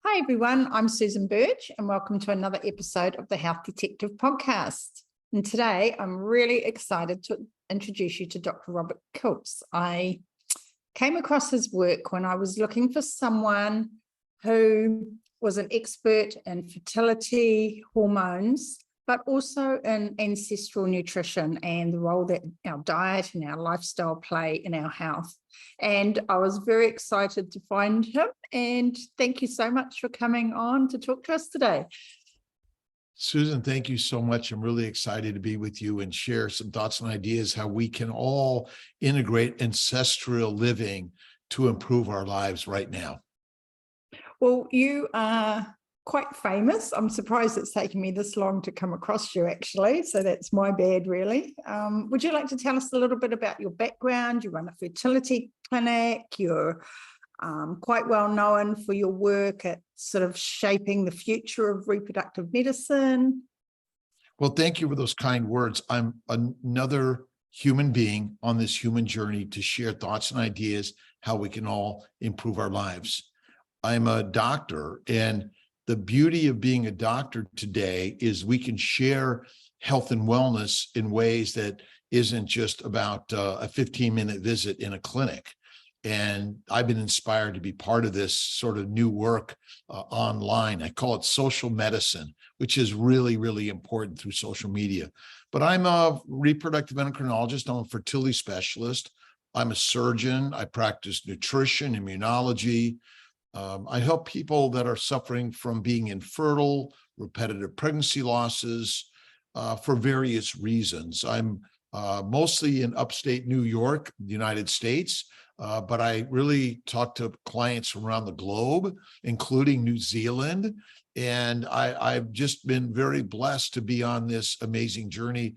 Hi everyone, I'm Susan Birch and welcome to another episode of the Health Detective podcast. And today I'm really excited to introduce you to Dr. Robert Kiltz. I came across his work when I was looking for someone who was an expert in fertility, hormones, but also in ancestral nutrition and the role that our diet and our lifestyle play in our health. And I was very excited to find him. And thank you so much for coming on to talk to us today. Susan, thank you so much. I'm really excited to be with you and share some thoughts and ideas how we can all integrate ancestral living to improve our lives right now. Well, you are quite famous. I'm surprised it's taken me this long to come across you, actually. So that's my bad, really. Would you like to tell us a little bit about your background? You run a fertility clinic. You're quite well known for your work at sort of shaping the future of reproductive medicine. Well, thank you for those kind words. I'm another human being on this human journey to share thoughts and ideas how we can all improve our lives. I'm a doctor, and the beauty of being a doctor today is we can share health and wellness in ways that isn't just about a 15-minute visit in a clinic. And I've been inspired to be part of this sort of new work online. I call it social medicine, which is really, really important through social media. But I'm a reproductive endocrinologist. I'm a fertility specialist. I'm a surgeon. I practice nutrition, immunology. I help people that are suffering from being infertile, repetitive pregnancy losses for various reasons. I'm mostly in upstate New York, the United States, but I really talk to clients from around the globe, including New Zealand. And I've just been very blessed to be on this amazing journey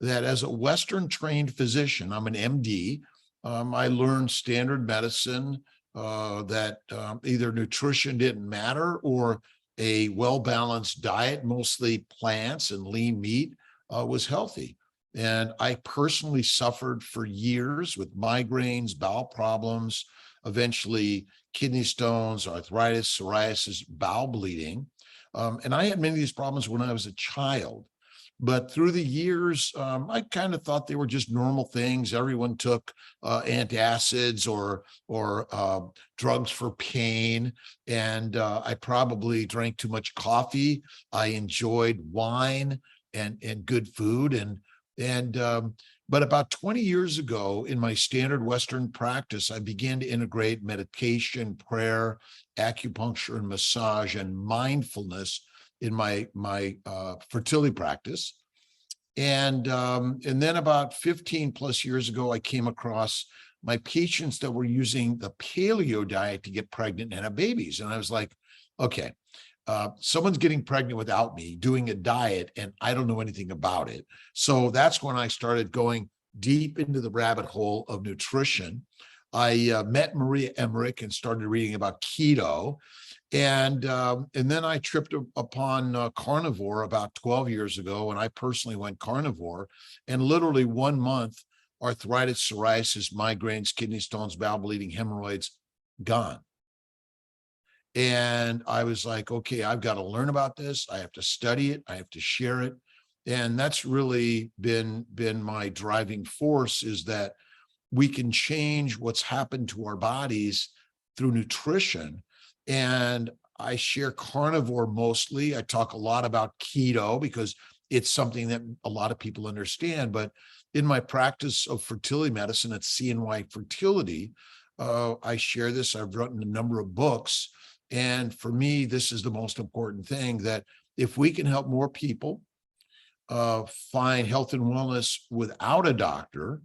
that as a Western trained physician, I'm an MD, I learned standard medicine, that either nutrition didn't matter or a well-balanced diet, mostly plants and lean meat, was healthy. And I personally suffered for years with migraines, bowel problems, eventually kidney stones, arthritis, psoriasis, bowel bleeding. And I had many of these problems when I was a child. But through the years, I kind of thought they were just normal things. Everyone took antacids or drugs for pain, and I probably drank too much coffee. I enjoyed wine and good food, but about 20 years ago, in my standard Western practice, I began to integrate medication, prayer, acupuncture, and massage, and mindfulness in my fertility practice. And then about 15 plus years ago, I came across my patients that were using the paleo diet to get pregnant and have babies. And I was like, okay, someone's getting pregnant without me doing a diet, and I don't know anything about it. So that's when I started going deep into the rabbit hole of nutrition. I met Maria Emmerich and started reading about keto. And then I tripped upon carnivore about 12 years ago, and I personally went carnivore, and literally 1 month, arthritis, psoriasis, migraines, kidney stones, bowel bleeding, hemorrhoids, gone. And I was like, okay, I've got to learn about this. I have to study it. I have to share it. And that's really been my driving force, is that we can change what's happened to our bodies through nutrition. And I share carnivore mostly. I talk a lot about keto because it's something that a lot of people understand. But in my practice of fertility medicine at CNY Fertility, I share this. I've written a number of books. And for me, this is the most important thing, that if we can help more people find health and wellness without a doctor,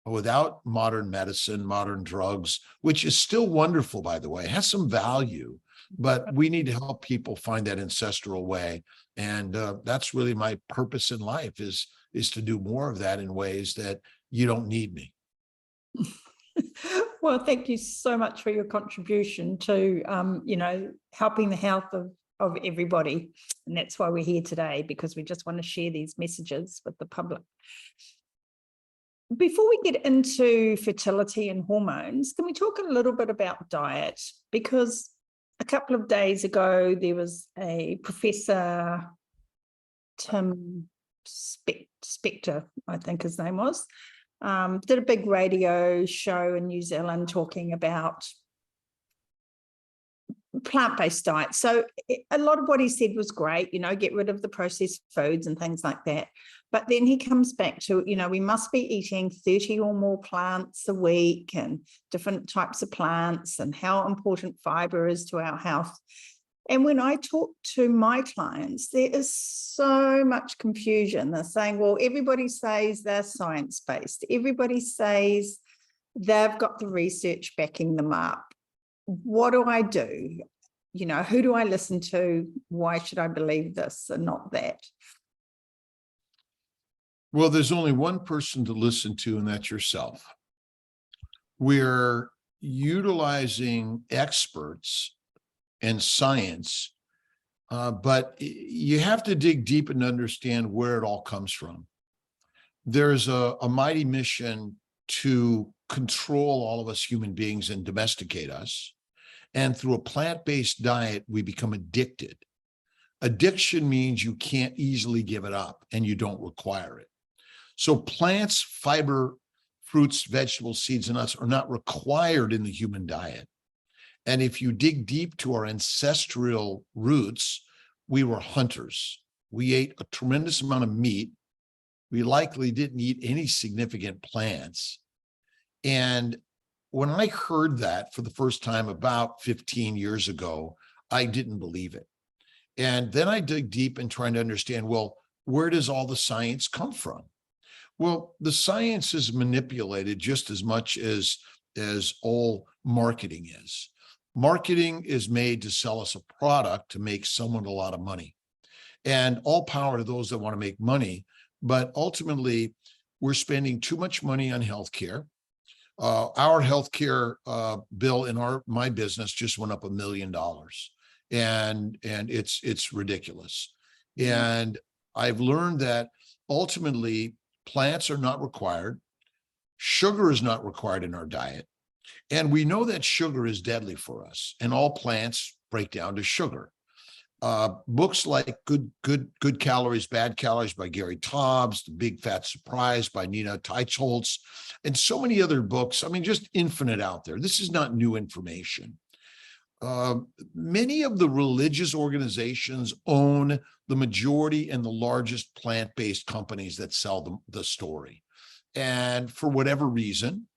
without modern medicine, modern drugs, which is still wonderful, by the way, it has some value, but we need to help people find that ancestral way. And that's really my purpose in life, is to do more of that in ways that you don't need me. Well, thank you so much for your contribution to, helping the health of everybody. And that's why we're here today, because we just want to share these messages with the public. Before we get into fertility and hormones, can we talk a little bit about diet? Because a couple of days ago, there was a Professor Tim Spector, I think his name was, did a big radio show in New Zealand talking about plant-based diet. So a lot of what he said was great, get rid of the processed foods and things like that. But then he comes back to, we must be eating 30 or more plants a week and different types of plants and how important fiber is to our health. And when I talk to my clients, there is so much confusion. They're saying, well, everybody says they're science-based. Everybody says they've got the research backing them up. What do I do? Who do I listen to? Why should I believe this and not that? Well, there's only one person to listen to, and that's yourself. We're utilizing experts and science, but you have to dig deep and understand where it all comes from. There's a mighty mission to control all of us human beings and domesticate us. And through a plant-based diet, we become addicted. Addiction means you can't easily give it up and you don't require it. So plants, fiber, fruits, vegetables, seeds, and nuts are not required in the human diet. And if you dig deep to our ancestral roots, we were hunters. We ate a tremendous amount of meat. We likely didn't eat any significant plants. And when I heard that for the first time about 15 years ago, I didn't believe it. And then I dig deep in trying to understand, well, where does all the science come from? Well, the science is manipulated just as much as all marketing is. Marketing is made to sell us a product to make someone a lot of money. And all power to those that want to make money. But ultimately, we're spending too much money on healthcare. Our healthcare bill in my business just went up $1 million, and it's ridiculous. And I've learned that ultimately plants are not required, sugar is not required in our diet, and we know that sugar is deadly for us. And all plants break down to sugar. Books like Good Calories, Bad Calories by Gary Taubes, The Big Fat Surprise by Nina Teicholz, and so many other books. I mean, just infinite out there. This is not new information. Many of the religious organizations own the majority and the largest plant-based companies that sell the story. And for whatever reason,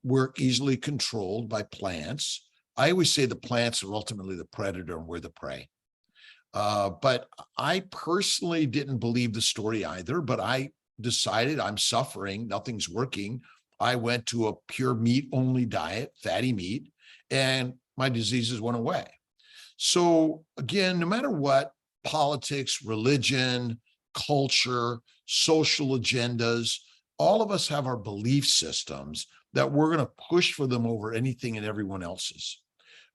we're easily controlled by plants. I always say the plants are ultimately the predator and we're the prey. But I personally didn't believe the story either, but I decided I'm suffering, nothing's working. I went to a pure meat-only diet, fatty meat, and my diseases went away. So again, no matter what, politics, religion, culture, social agendas, all of us have our belief systems that we're going to push for them over anything and everyone else's.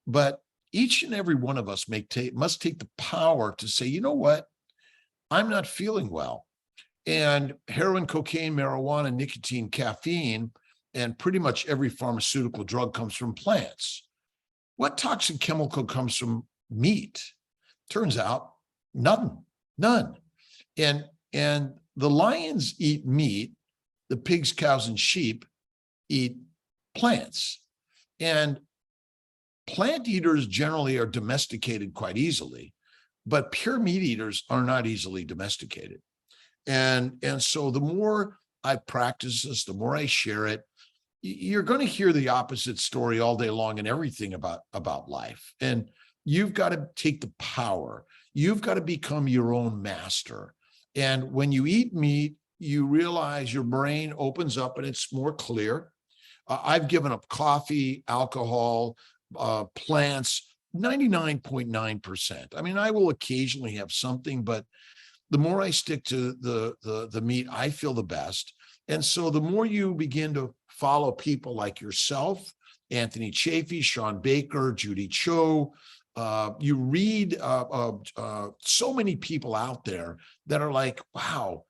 But each and every one of us must take the power to say, you know what? I'm not feeling well. And heroin, cocaine, marijuana, nicotine, caffeine, and pretty much every pharmaceutical drug comes from plants. What toxic chemical comes from meat? Turns out none. And the lions eat meat, the pigs, cows, and sheep eat plants. And plant eaters generally are domesticated quite easily, but pure meat eaters are not easily domesticated. And so the more I practice this, the more I share it, you're going to hear the opposite story all day long and everything about life. And you've got to take the power. You've got to become your own master. And when you eat meat, you realize your brain opens up and it's more clear. I've given up coffee, alcohol, plants, 99.9%. I mean, I will occasionally have something, but the more I stick to the meat, I feel the best. And so the more you begin to follow people like yourself, Anthony Chafee, Sean Baker, Judy Cho, you read so many people out there that are like, wow,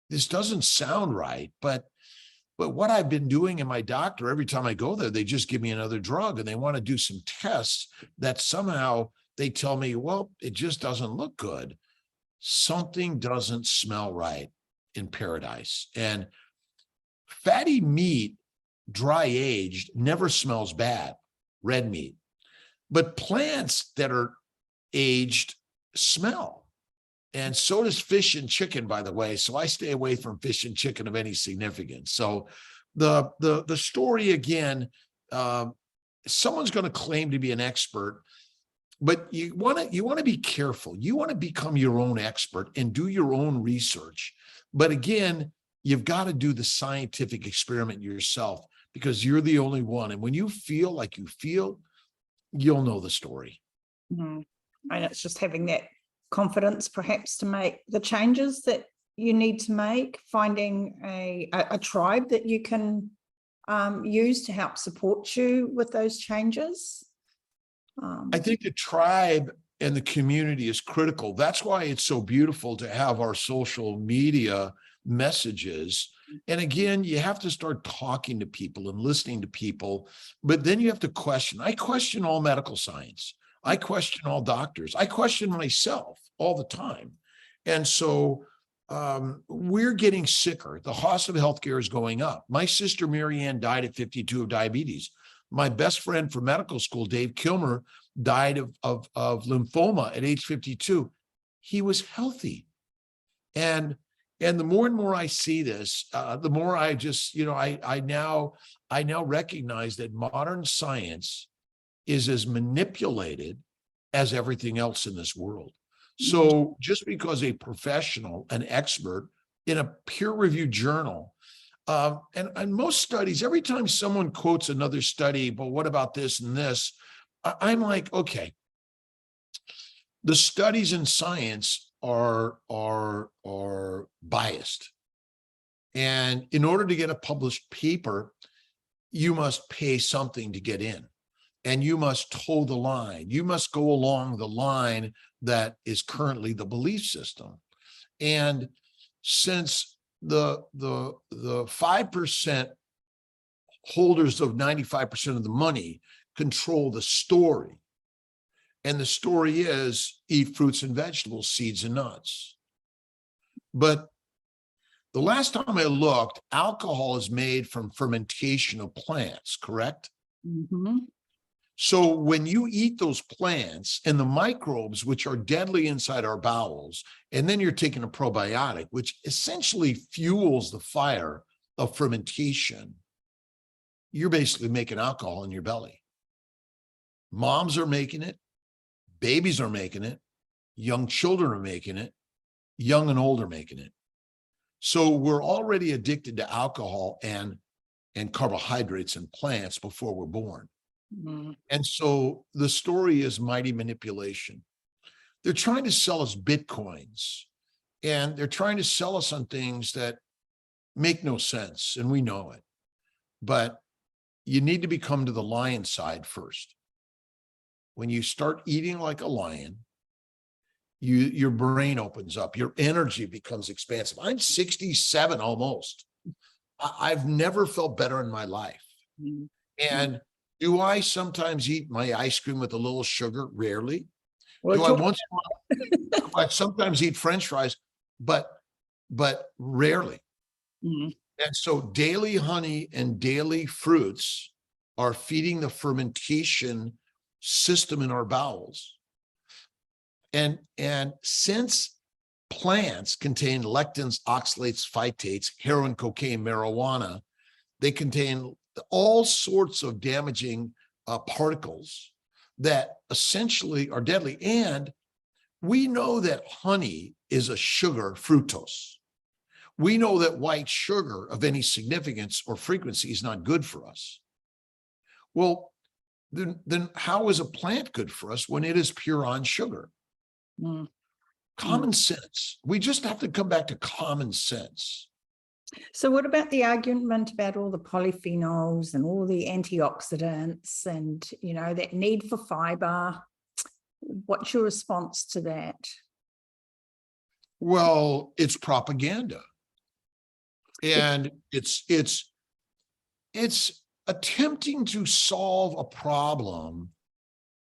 this doesn't sound right, but But what I've been doing in my doctor, every time I go there, they just give me another drug and they want to do some tests that somehow they tell me, well, it just doesn't look good. Something doesn't smell right in paradise. And fatty meat, dry aged, never smells bad, red meat. But plants that are aged smell. And so does fish and chicken, by the way. So I stay away from fish and chicken of any significance. So the story again, someone's going to claim to be an expert, but you want to be careful. You want to become your own expert and do your own research. But again, you've got to do the scientific experiment yourself because you're the only one. And when you feel like you feel, you'll know the story. Mm-hmm. And it's just having that confidence perhaps to make the changes that you need to make, finding a tribe that you can use to help support you with those changes. I think the tribe and the community is critical. That's why it's so beautiful to have our social media messages. And again, you have to start talking to people and listening to people, but then you have to question. I question all medical science. I question all doctors. I question myself all the time. And so we're getting sicker. The cost of healthcare is going up. My sister, Marianne, died at 52 of diabetes. My best friend from medical school, Dave Kilmer, died of lymphoma at age 52. He was healthy. And the more and more I see this, the more I just, I now recognize that modern science is as manipulated as everything else in this world. So just because a professional, an expert in a peer-reviewed journal, and most studies, every time someone quotes another study, but what about this and this, I'm like, okay, the studies in science are biased. And in order to get a published paper, you must pay something to get in. And you must toe the line. You must go along the line that is currently the belief system. And since the 5% holders of 95% of the money control the story, and the story is eat fruits and vegetables, seeds and nuts. But the last time I looked, alcohol is made from fermentation of plants, correct? Mm-hmm. So when you eat those plants and the microbes, which are deadly inside our bowels, and then you're taking a probiotic, which essentially fuels the fire of fermentation, you're basically making alcohol in your belly. Moms are making it, babies are making it, young children are making it, young and old are making it. So we're already addicted to alcohol and carbohydrates and plants before we're born. Mm-hmm. And so the story is mighty manipulation. They're trying to sell us Bitcoins, and they're trying to sell us on things that make no sense, and we know it. But you need to become to the lion side first. When you start eating like a lion, your brain opens up, your energy becomes expansive. I'm 67 almost. I've never felt better in my life. Mm-hmm. And do I sometimes eat my ice cream with a little sugar? Rarely. Well, do I once in a while? I sometimes eat French fries, but rarely. Mm-hmm. And so daily honey and daily fruits are feeding the fermentation system in our bowels. And since plants contain lectins, oxalates, phytates, heroin, cocaine, marijuana, they contain all sorts of damaging particles that essentially are deadly. And we know that honey is a sugar, fructose. We know that white sugar of any significance or frequency is not good for us. Well, then how is a plant good for us when it is pure on sugar? Mm. Common sense. We just have to come back to common sense. So what about the argument about all the polyphenols and all the antioxidants and, that need for fiber? What's your response to that? Well, it's propaganda. And it's it's attempting to solve a problem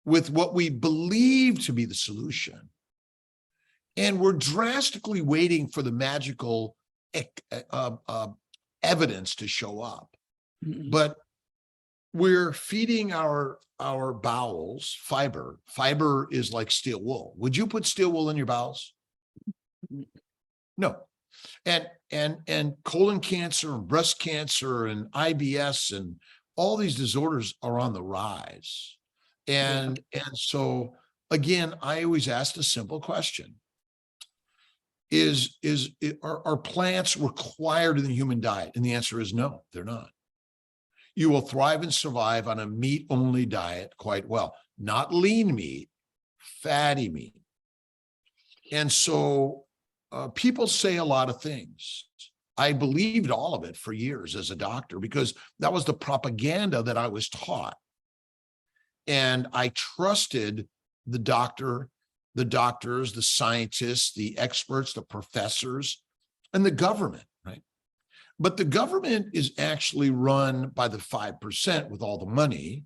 with what we believe to be the solution. And we're drastically waiting for the magical evidence to show up. Mm-hmm. But we're feeding our bowels fiber. Fiber is like steel wool. Would you put steel wool in your bowels? No. And colon cancer and breast cancer and IBS and all these disorders are on the rise. And so again, I always ask the simple question. Are plants required in the human diet? And the answer is no, they're not. You will thrive and survive on a meat-only diet quite well, not lean meat, fatty meat. And so people say a lot of things. I believed all of it for years as a doctor because that was the propaganda that I was taught. And I trusted the doctors, the scientists, the experts, the professors, and the government, right? But the government is actually run by the 5% with all the money.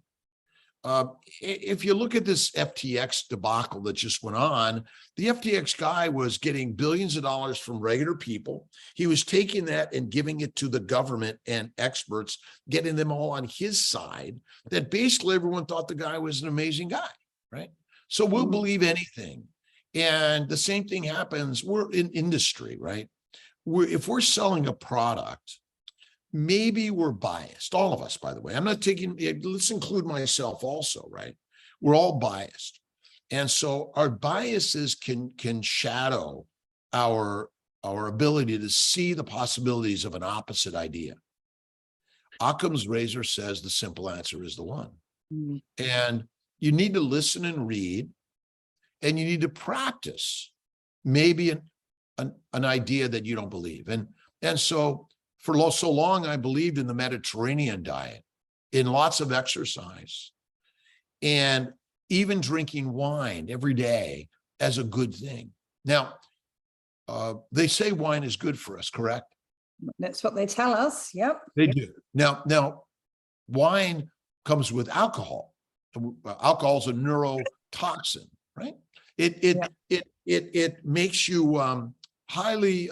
If you look at this FTX debacle that just went on, the FTX guy was getting billions of dollars from regular people. He was taking that and giving it to the government and experts, getting them all on his side, that basically everyone thought the guy was an amazing guy, right? So we'll believe anything. And the same thing happens, we're in industry, right? If we're selling a product, maybe we're biased, all of us, by the way. I'm not taking, let's include myself also, right? We're all biased. And so our biases can shadow our ability to see the possibilities of an opposite idea. Occam's razor says the simple answer is the one. Mm-hmm. And you need to listen and read, and you need to practice maybe an idea that you don't believe. And so for so long, I believed in the Mediterranean diet, in lots of exercise, and even drinking wine every day as a good thing. Now, they say wine is good for us, correct? That's what they tell us. Yep. They do. Now, wine comes with alcohol. Alcohol is a neurotoxin, right? It makes you highly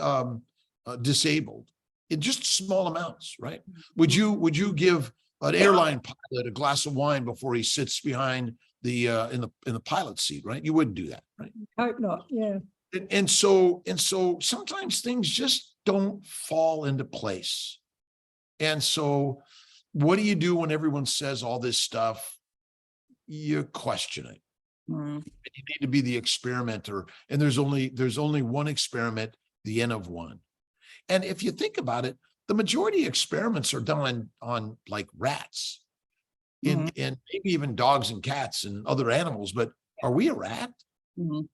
disabled in just small amounts, right? Would you give an airline pilot a glass of wine before he sits behind the in the pilot seat, right? You wouldn't do that, right? Hope not. Yeah. And so sometimes things just don't fall into place. And so what do you do when everyone says all this stuff? You question it. You need to be the experimenter, and there's only one experiment, the N of one. And if you think about it, the majority of experiments are done on like rats, and maybe even dogs and cats and other animals. But are we a rat? No.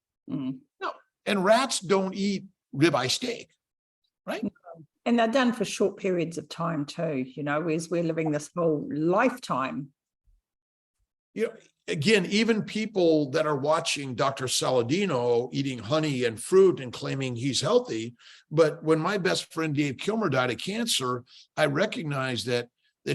And rats don't eat ribeye steak, right? And they're done for short periods of time too. You know, whereas we're living this whole lifetime. You know, again, even people that are watching Dr. Saladino eating honey and fruit and claiming he's healthy. But when my best friend Dave Kilmer died of cancer, I recognized that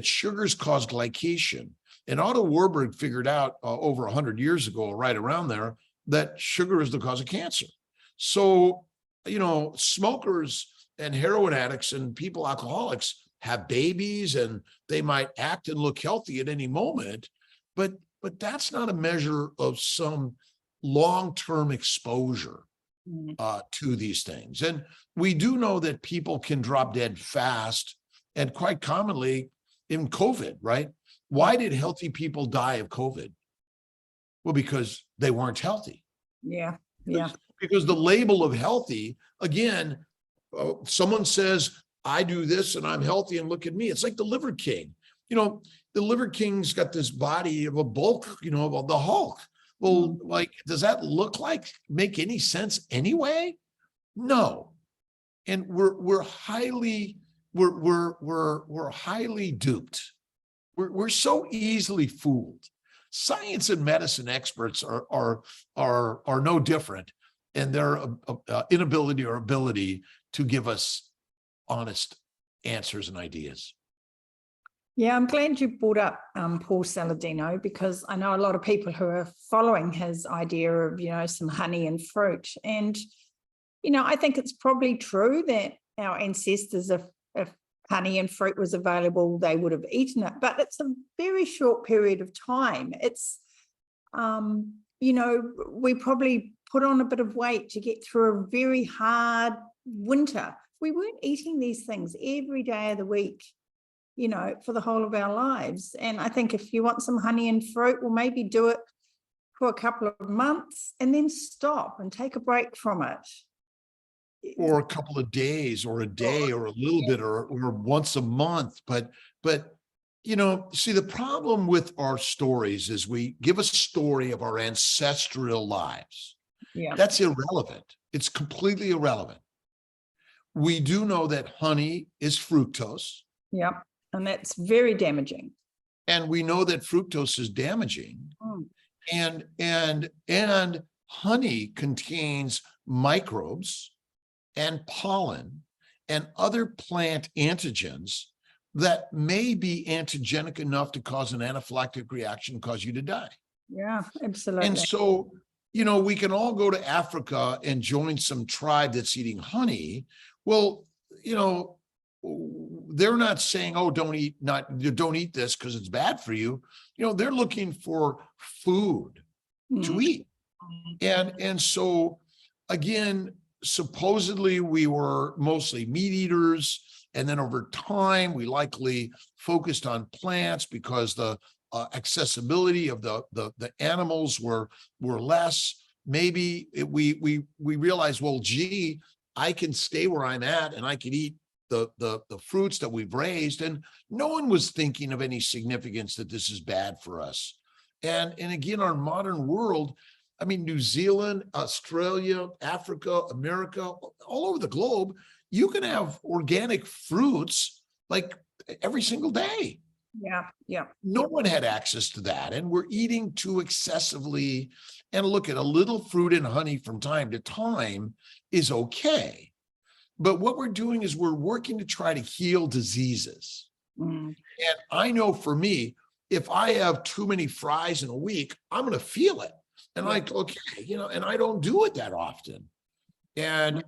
sugars cause glycation. And Otto Warburg figured out over 100 years ago, right around there, that sugar is the cause of cancer. So, you know, smokers and heroin addicts and people, alcoholics, have babies and they might act and look healthy at any moment. But that's not a measure of some long-term exposure to these things. And we do know that people can drop dead fast, and quite commonly in COVID, right? Why did healthy people die of COVID? Well, because they weren't healthy. Yeah. Because the label of healthy, again, someone says, I do this and I'm healthy and look at me. It's like the Liver King. You know, the Liver King's got this body of a bulk, you know, of the Hulk. Well, like, does that make any sense anyway? No. And we're highly duped. We're so easily fooled. Science and medicine experts are no different in their inability or ability to give us honest answers and ideas. Yeah, I'm glad you brought up Paul Saladino, because I know a lot of people who are following his idea of, some honey and fruit. And, I think it's probably true that our ancestors, if honey and fruit was available, they would have eaten it. But it's a very short period of time. It's, we probably put on a bit of weight to get through a very hard winter. We weren't eating these things every day of the week, for the whole of our lives. And I think if you want some honey and fruit, well, maybe do it for a couple of months and then stop and take a break from it. Or a couple of days or a day or a little bit or once a month. But, see, the problem with our stories is we give a story of our ancestral lives. Yeah. That's irrelevant. It's completely irrelevant. We do know that honey is fructose. Yeah. And that's very damaging. And we know that fructose is damaging. And honey contains microbes and pollen and other plant antigens that may be antigenic enough to cause an anaphylactic reaction, cause you to die. Yeah, absolutely. And so, we can all go to Africa and join some tribe that's eating honey. Well, they're not saying, oh, don't eat this because it's bad for you. They're looking for food to eat. And so again, supposedly we were mostly meat eaters. And then over time, we likely focused on plants because the accessibility of the animals were less. Maybe we realized, well, gee, I can stay where I'm at and I can eat the fruits that we've raised. And no one was thinking of any significance that this is bad for us. And again, our modern world, I mean, New Zealand, Australia, Africa, America, all over the globe, you can have organic fruits like every single day. Yeah. No one had access to that. And we're eating too excessively. And look, at a little fruit and honey from time to time is okay. But what we're doing is we're working to try to heal diseases. And I know for me, if I have too many fries in a week, I'm going to feel it. And okay, and I don't do it that often. And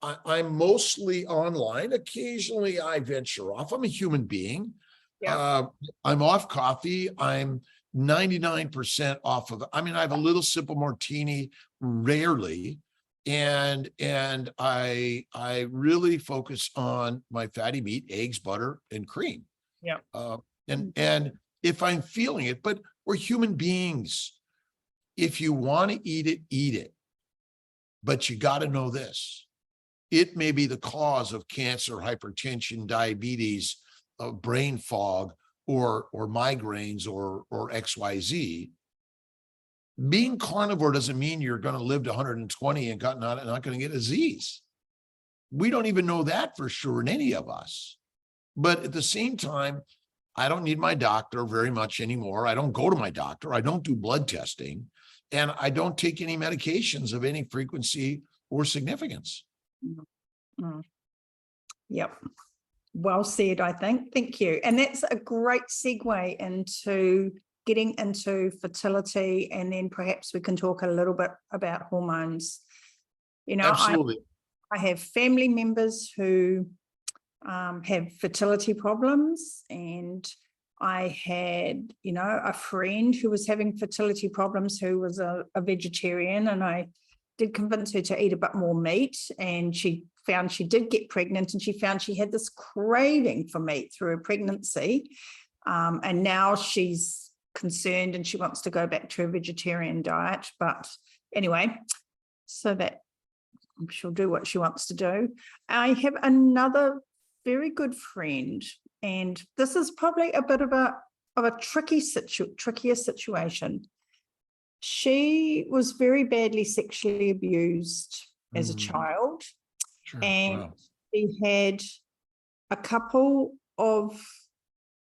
I'm mostly online. Occasionally I venture off. I'm a human being. I'm off coffee. I'm 99% off of it. I mean, I have a little sip of martini rarely. And I really focus on my fatty meat, eggs, butter, and cream. And if I'm feeling it, but we're human beings. If you want to eat it, eat it. But you got to know this. It may be the cause of cancer, hypertension, diabetes, brain fog, or migraines, or XYZ. Being carnivore doesn't mean you're going to live to 120 and not going to get a disease. We don't even know that for sure in any of us. But at the same time, I don't need my doctor very much anymore. I don't go to my doctor. I don't do blood testing. And I don't take any medications of any frequency or significance. Yep. Well said, I think. Thank you. And that's a great segue into getting into fertility, and then perhaps we can talk a little bit about hormones. Absolutely. I have family members who have fertility problems, and I had, a friend who was having fertility problems who was a vegetarian, and I did convince her to eat a bit more meat, and she found she did get pregnant, and she found she had this craving for meat through her pregnancy. And now she's concerned and she wants to go back to a vegetarian diet. But anyway, so that she'll do what she wants to do. I have another very good friend, and this is probably a bit of a trickier situation. She was very badly sexually abused as a child. Sure. And Wow. she had a couple of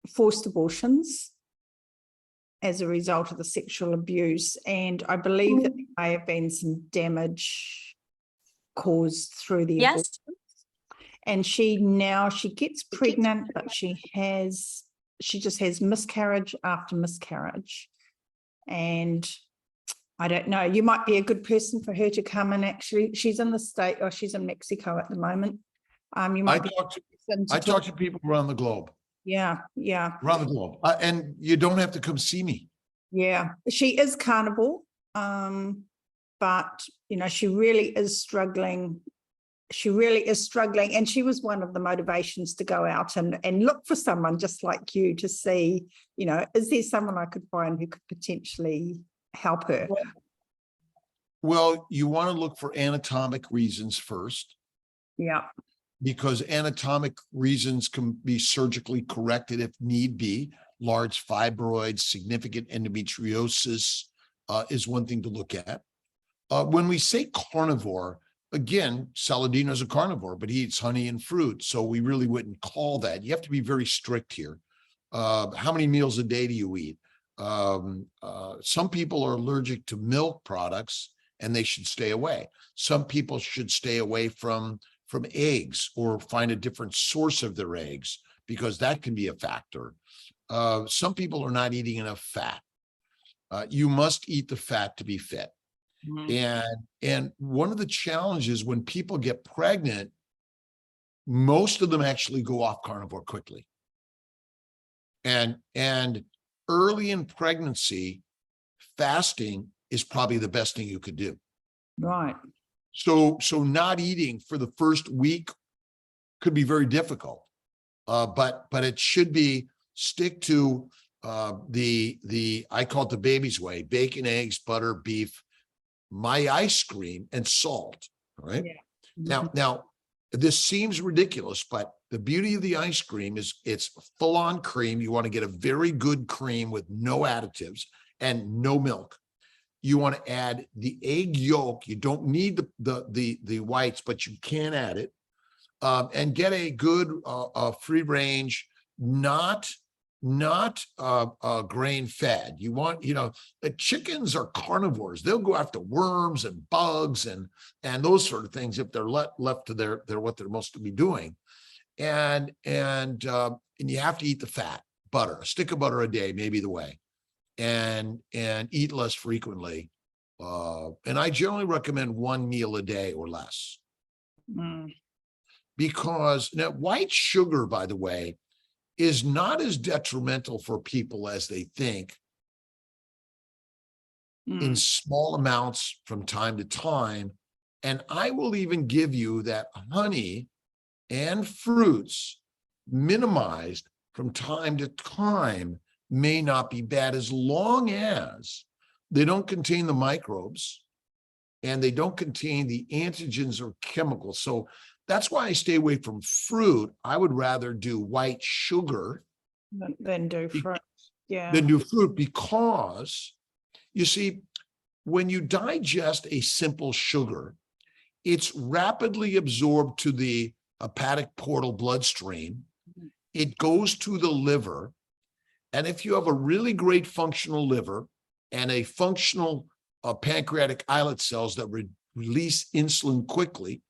forced abortions as a result of the sexual abuse. And I believe that there may have been some damage caused through the abortions. And she gets pregnant, but she just has miscarriage after miscarriage. And I don't know, you might be a good person for her to come in. Actually, she's in the state, or she's in Mexico at the moment. You might I talk to people around the globe. Yeah. Around the globe. And you don't have to come see me. Yeah. She is carnivore. But she really is struggling. And she was one of the motivations to go out and look for someone just like you to see, is there someone I could find who could potentially help her? Well, you want to look for anatomic reasons first. Yeah. Because anatomic reasons can be surgically corrected if need be. Large fibroids, significant endometriosis is one thing to look at. When we say carnivore, again, Saladino is a carnivore, but he eats honey and fruit. So we really wouldn't call that. You have to be very strict here. How many meals a day do you eat? Some people are allergic to milk products and they should stay away. Some people should stay away from eggs or find a different source of their eggs, because that can be a factor. Some people are not eating enough fat. You must eat the fat to be fit. And one of the challenges when people get pregnant, most of them actually go off carnivore quickly. And early in pregnancy, fasting is probably the best thing you could do. Right. So not eating for the first week could be very difficult. But it should be stick to I call it the baby's way: bacon, eggs, butter, beef, my ice cream, and salt. All right. Yeah. Now this seems ridiculous, but the beauty of the ice cream is it's full-on cream. You want to get a very good cream with no additives and no milk. You want to add the egg yolk. You don't need the whites, but you can add it, and get a good free range, not grain fed. You want, the chickens are carnivores. They'll go after worms and bugs and those sort of things if they're left to their what they're supposed to be doing. And you have to eat the fat. Butter, a stick of butter a day may be the way, and eat less frequently. And I generally recommend one meal a day or less. Because now white sugar, by the way, is not as detrimental for people as they think. In small amounts from time to time. And I will even give you that honey and fruits minimized from time to time may not be bad, as long as they don't contain the microbes and they don't contain the antigens or chemicals. So that's why I stay away from fruit. I would rather do white sugar than do fruit. Yeah. Than do fruit, because you see, when you digest a simple sugar, it's rapidly absorbed to the hepatic portal bloodstream. It goes to the liver. And if you have a really great functional liver and a functional pancreatic islet cells that release insulin quickly,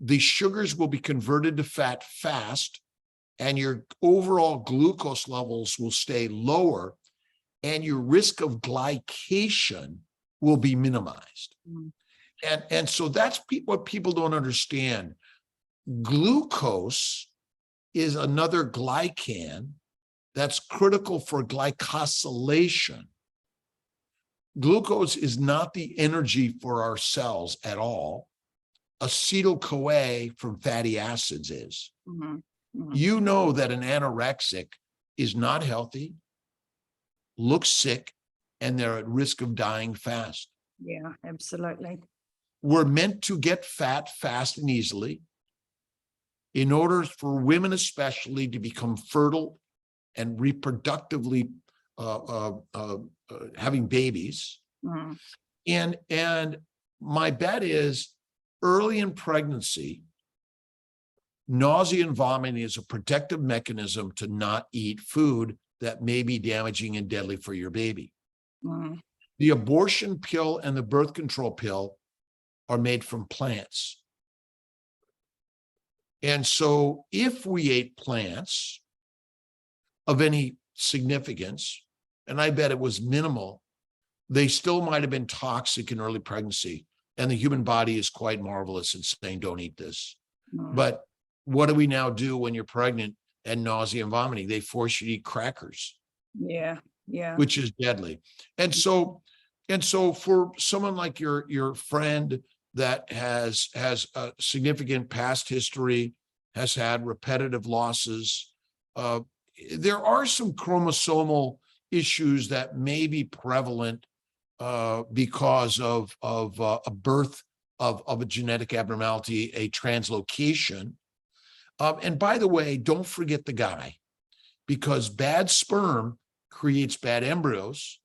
the sugars will be converted to fat fast, and your overall glucose levels will stay lower, and your risk of glycation will be minimized. And so that's what people don't understand. Glucose is another glycan that's critical for glycosylation. Glucose is not the energy for our cells at all. Acetyl-CoA from fatty acids is. You know that an anorexic is not healthy, looks sick, and they're at risk of dying fast. Yeah, absolutely. We're meant to get fat fast and easily in order for women especially to become fertile and reproductively having babies. And my bet is early in pregnancy, nausea and vomiting is a protective mechanism to not eat food that may be damaging and deadly for your baby. The abortion pill and the birth control pill are made from plants. And so if we ate plants of any significance, and I bet it was minimal, they still might have been toxic in early pregnancy. And the human body is quite marvelous in saying, don't eat this. But what do we now do when you're pregnant and nausea and vomiting? They force you to eat crackers. Yeah. Which is deadly. And so for someone like your friend that has a significant past history, has had repetitive losses, there are some chromosomal issues that may be prevalent because of a birth of a genetic abnormality, a translocation. And by the way, don't forget the guy, because bad sperm creates bad embryos,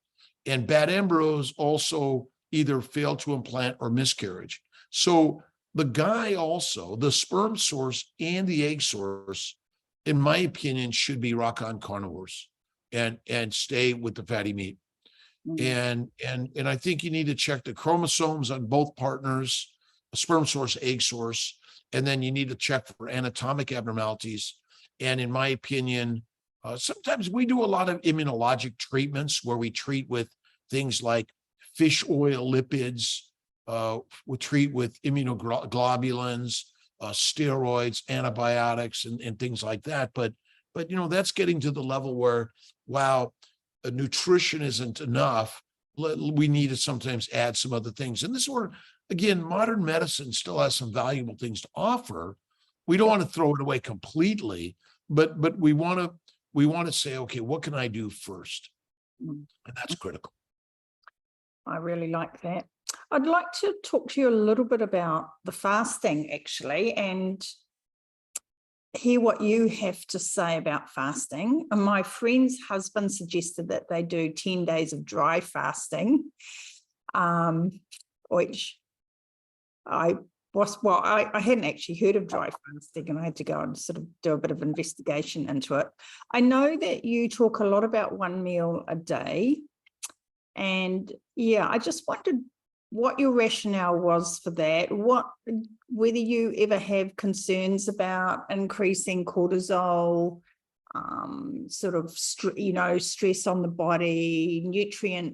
and bad embryos also either fail to implant or miscarriage. So the guy also, the sperm source and the egg source, in my opinion, should be rock on carnivores and stay with the fatty meat. And I think you need to check the chromosomes on both partners, a sperm source, egg source, and then you need to check for anatomic abnormalities. And in my opinion, sometimes we do a lot of immunologic treatments where we treat with things like fish oil lipids, we treat with immunoglobulins, steroids, antibiotics, and things like that. But that's getting to the level where, wow, nutrition isn't enough. We need to sometimes add some other things. And this is where, again, modern medicine still has some valuable things to offer. We don't want to throw it away completely, but we want to say, okay, what can I do first? And that's critical. I really like that. I'd like to talk to you a little bit about the fasting, actually, and hear what you have to say about fasting. And my friend's husband suggested that they do 10 days of dry fasting, which I hadn't actually heard of dry fasting, and I had to go and sort of do a bit of investigation into it. I know that you talk a lot about one meal a day. And yeah, I just wondered what your rationale was for that, whether you ever have concerns about increasing cortisol, sort of, stress on the body,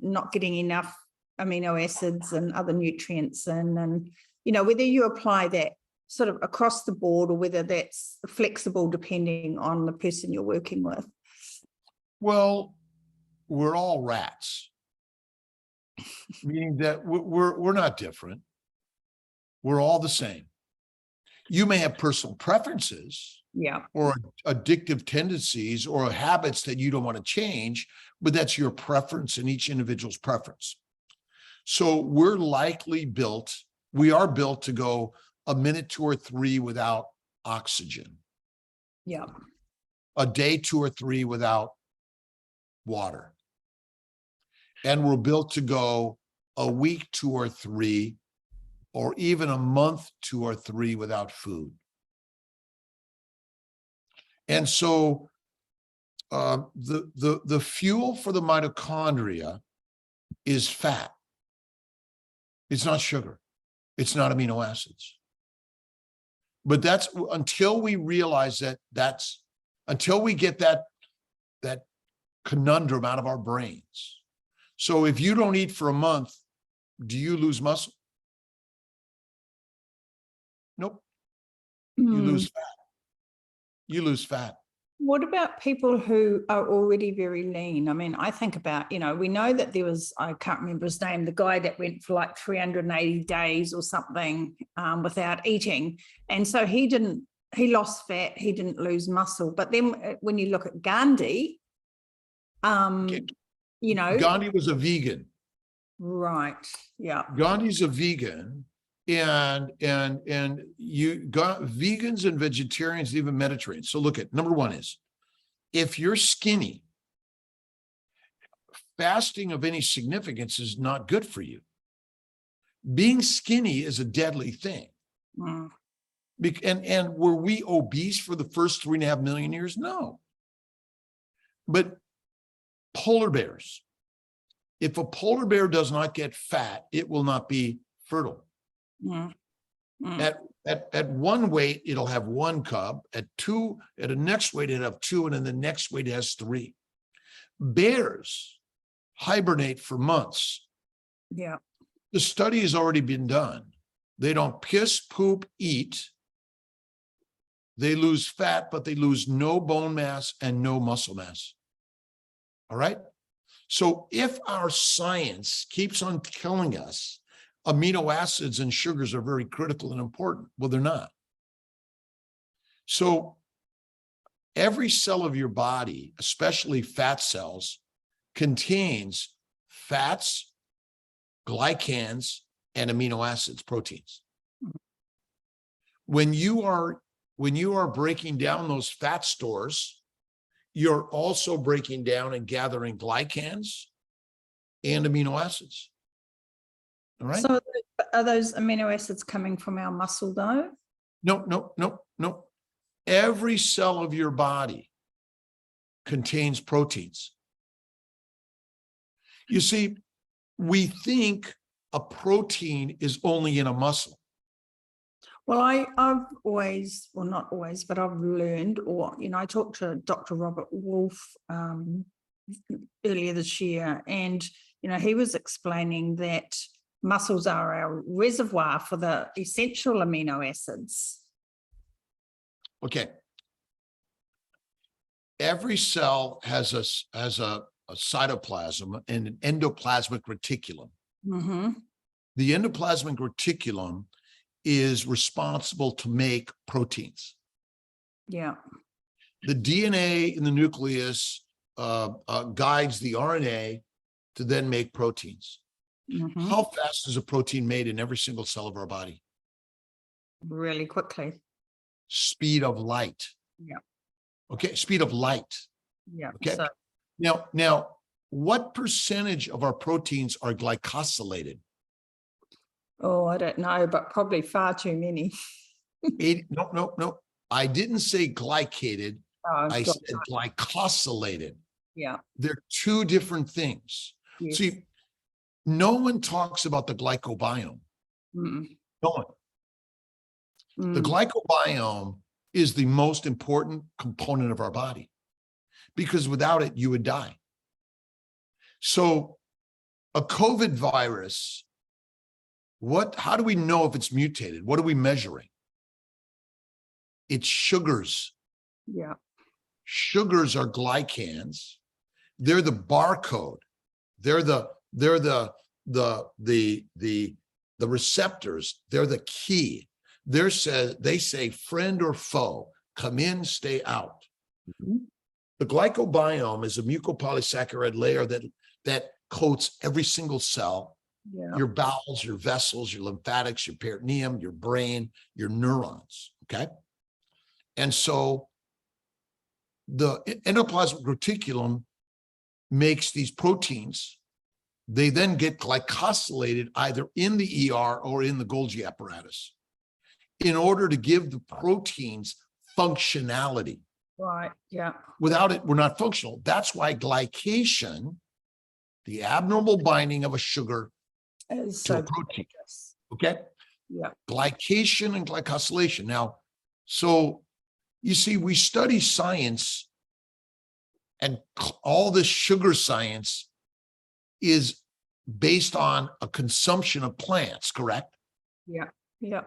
not getting enough amino acids and other nutrients in, and, whether you apply that sort of across the board or whether that's flexible depending on the person you're working with. Well, we're all rats. Meaning that we're not different. We're all the same. You may have personal preferences, or addictive tendencies or habits that you don't want to change, but that's your preference and each individual's preference. So we are built to go a minute, 2 or 3 without oxygen. Yeah. A day, 2 or 3 without water. And we're built to go a week, 2 or 3, or even a month, 2 or 3 without food. And so the fuel for the mitochondria is fat. It's not sugar. It's not amino acids. But that's until we realize until we get that conundrum out of our brains. So if you don't eat for a month, do you lose muscle? Nope. You lose fat. You lose fat. What about people who are already very lean? I mean, I think about, we know that there was, I can't remember his name, the guy that went for like 380 days or something without eating. And so he lost fat, he didn't lose muscle. But then when you look at Gandhi, Gandhi was a vegan. Right. Yeah. Gandhi's a vegan, and vegans and vegetarians, even Mediterranean. So look at, number one is, if you're skinny, fasting of any significance is not good for you. Being skinny is a deadly thing. And were we obese for the first 3.5 million years? No. But polar bears, if a polar bear does not get fat, it will not be fertile. Mm. At one weight, it'll have one cub. At a next weight, it'll have two, and then the next weight it has three. Bears hibernate for months. Yeah. The study has already been done. They don't piss, poop, eat. They lose fat, but they lose no bone mass and no muscle mass. All right. So if our science keeps on telling us amino acids and sugars are very critical and important, well, they're not. So every cell of your body, especially fat cells, contains fats, glycans, and amino acids, proteins. When you are breaking down those fat stores, you're also breaking down and gathering glycans and amino acids. All right. So are those amino acids coming from our muscle though? No. Every cell of your body contains proteins. You see, we think a protein is only in a muscle. Well, I've always, well, not always, but I've learned, or, I talked to Dr. Robert Wolf earlier this year, and, he was explaining that muscles are our reservoir for the essential amino acids. Okay. Every cell has a cytoplasm and an endoplasmic reticulum. Mm-hmm. The endoplasmic reticulum is responsible to make proteins. Yeah. The DNA in the nucleus guides the RNA to then make proteins. Mm-hmm. How fast is a protein made in every single cell of our body? Really quickly. Speed of light. Yeah. Okay, speed of light. Yeah. Okay. So, Now, what percentage of our proteins are glycosylated? oh, I don't know, but probably far too many. No. I didn't say glycated. Oh, I said glycosylated. Yeah. They're two different things. Yes. See, no one talks about the glycobiome. Mm. No one. The Mm. glycobiome is the most important component of our body, because without it, you would die. So a COVID virus, how do we know if it's mutated? What are we measuring? It's sugars. Yeah. Sugars are glycans. They're the barcode. They're the receptors. They're the key. They say friend or foe, come in, stay out. Mm-hmm. The glycobiome is a mucopolysaccharide layer that coats every single cell, Yeah. your bowels, your vessels, your lymphatics, your peritoneum, your brain, your neurons, okay? And so the endoplasmic reticulum makes these proteins. They then get glycosylated either in the ER or in the Golgi apparatus in order to give the proteins functionality. Right. Yeah. Without it, we're not functional. That's why glycation, the abnormal binding of a sugar It's to so a protein, dangerous. okay? Yeah. Glycation and glycosylation. Now, so you see, we study science, and all this sugar science is based on a consumption of plants, correct? Yeah. Yeah.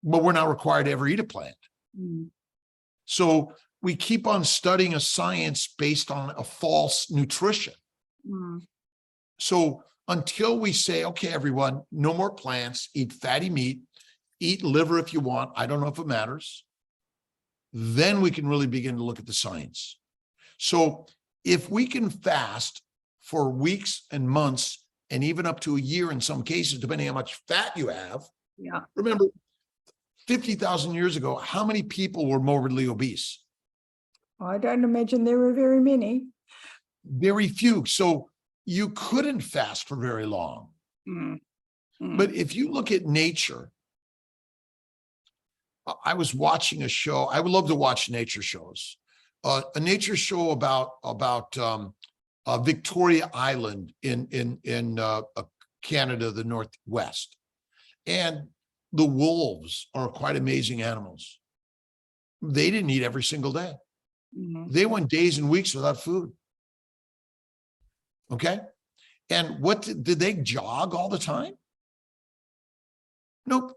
But we're not required to ever eat a plant. Mm. So we keep on studying a science based on a false nutrition. Mm. So until we say, okay, everyone, no more plants, eat fatty meat, eat liver if you want, I don't know if it matters, then we can really begin to look at the science. So if we can fast for weeks and months and even up to a year in some cases, depending how much fat you have. Yeah. Remember, 50,000 years ago, how many people were morbidly obese? I don't imagine there were very many. Very few. So you couldn't fast for very long. Mm. Mm. But if you look at nature, I was watching a show. I would love to watch nature shows. A nature show about Victoria Island in Canada, the Northwest. And The wolves are quite amazing animals. They didn't eat every single day. Mhm. They went days and weeks without food. Okay. And what did they jog all the time? Nope.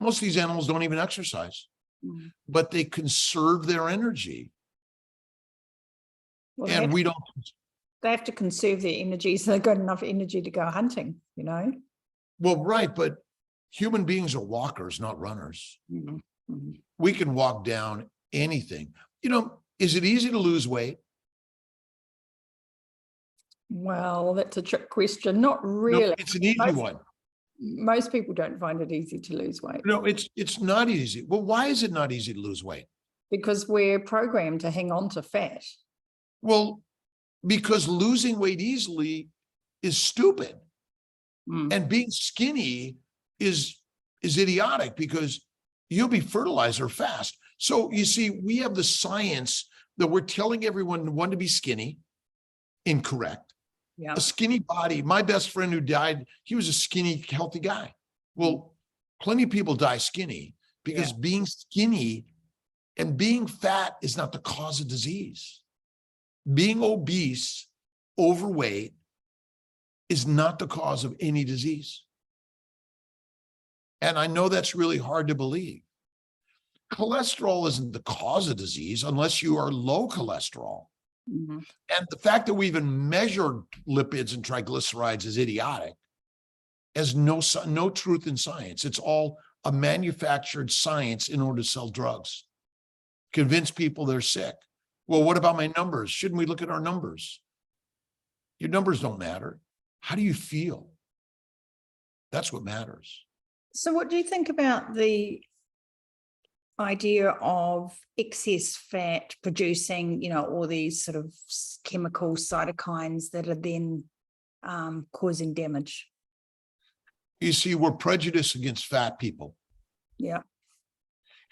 Most of these animals don't even exercise, Mhm. but they conserve their energy. Well, And we don't. they have to conserve their energy so they've got enough energy to go hunting, you know? Well, right. But human beings are walkers, not runners. Mhm. Mhm. We can walk down anything. You know, is it easy to lose weight? Well, that's a trick question. Not No, really. it's an easy Most, one. most people don't find it easy to lose weight No, it's not easy. Well, why is it not easy to lose weight? because we're programmed to hang on to fat. Well, because losing weight easily is stupid. Mm. And being skinny is idiotic because you'll be fertilized or fast. So you see, we have the science that we're telling everyone one to be skinny, incorrect. Yeah. A skinny body. My best friend who died, he was a skinny, healthy guy. Well, plenty of people die skinny because being skinny and being fat is not the cause of disease. Being obese, overweight, is not the cause of any disease. And I know that's really hard to believe. Cholesterol isn't the cause of disease unless you are low cholesterol. Mhm. And the fact that we even measure lipids and triglycerides is idiotic. Has no truth in science. It's all a manufactured science in order to sell drugs. Convince people they're sick. Well, what about my numbers? Shouldn't we look at our numbers? Your numbers don't matter. How do you feel? That's what matters. So what do you think about the idea of excess fat producing, you know, all these sort of chemical cytokines that are then causing damage? You see, we're prejudiced against fat people. Yeah.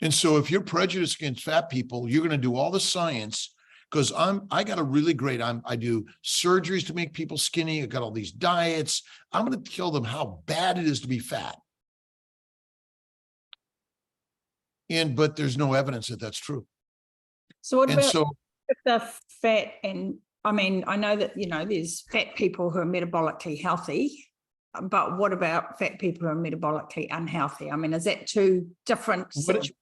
And so if you're prejudiced against fat people, you're going to do all the science because I got a really great, I do surgeries to make people skinny. I got all these diets. I'm going to tell them how bad it is to be fat. But there's no evidence that that's true. So what And about so if the fat, and I mean, I know that, you know, there's fat people who are metabolically healthy, but what about fat people who are metabolically unhealthy? I mean, is that two different situations?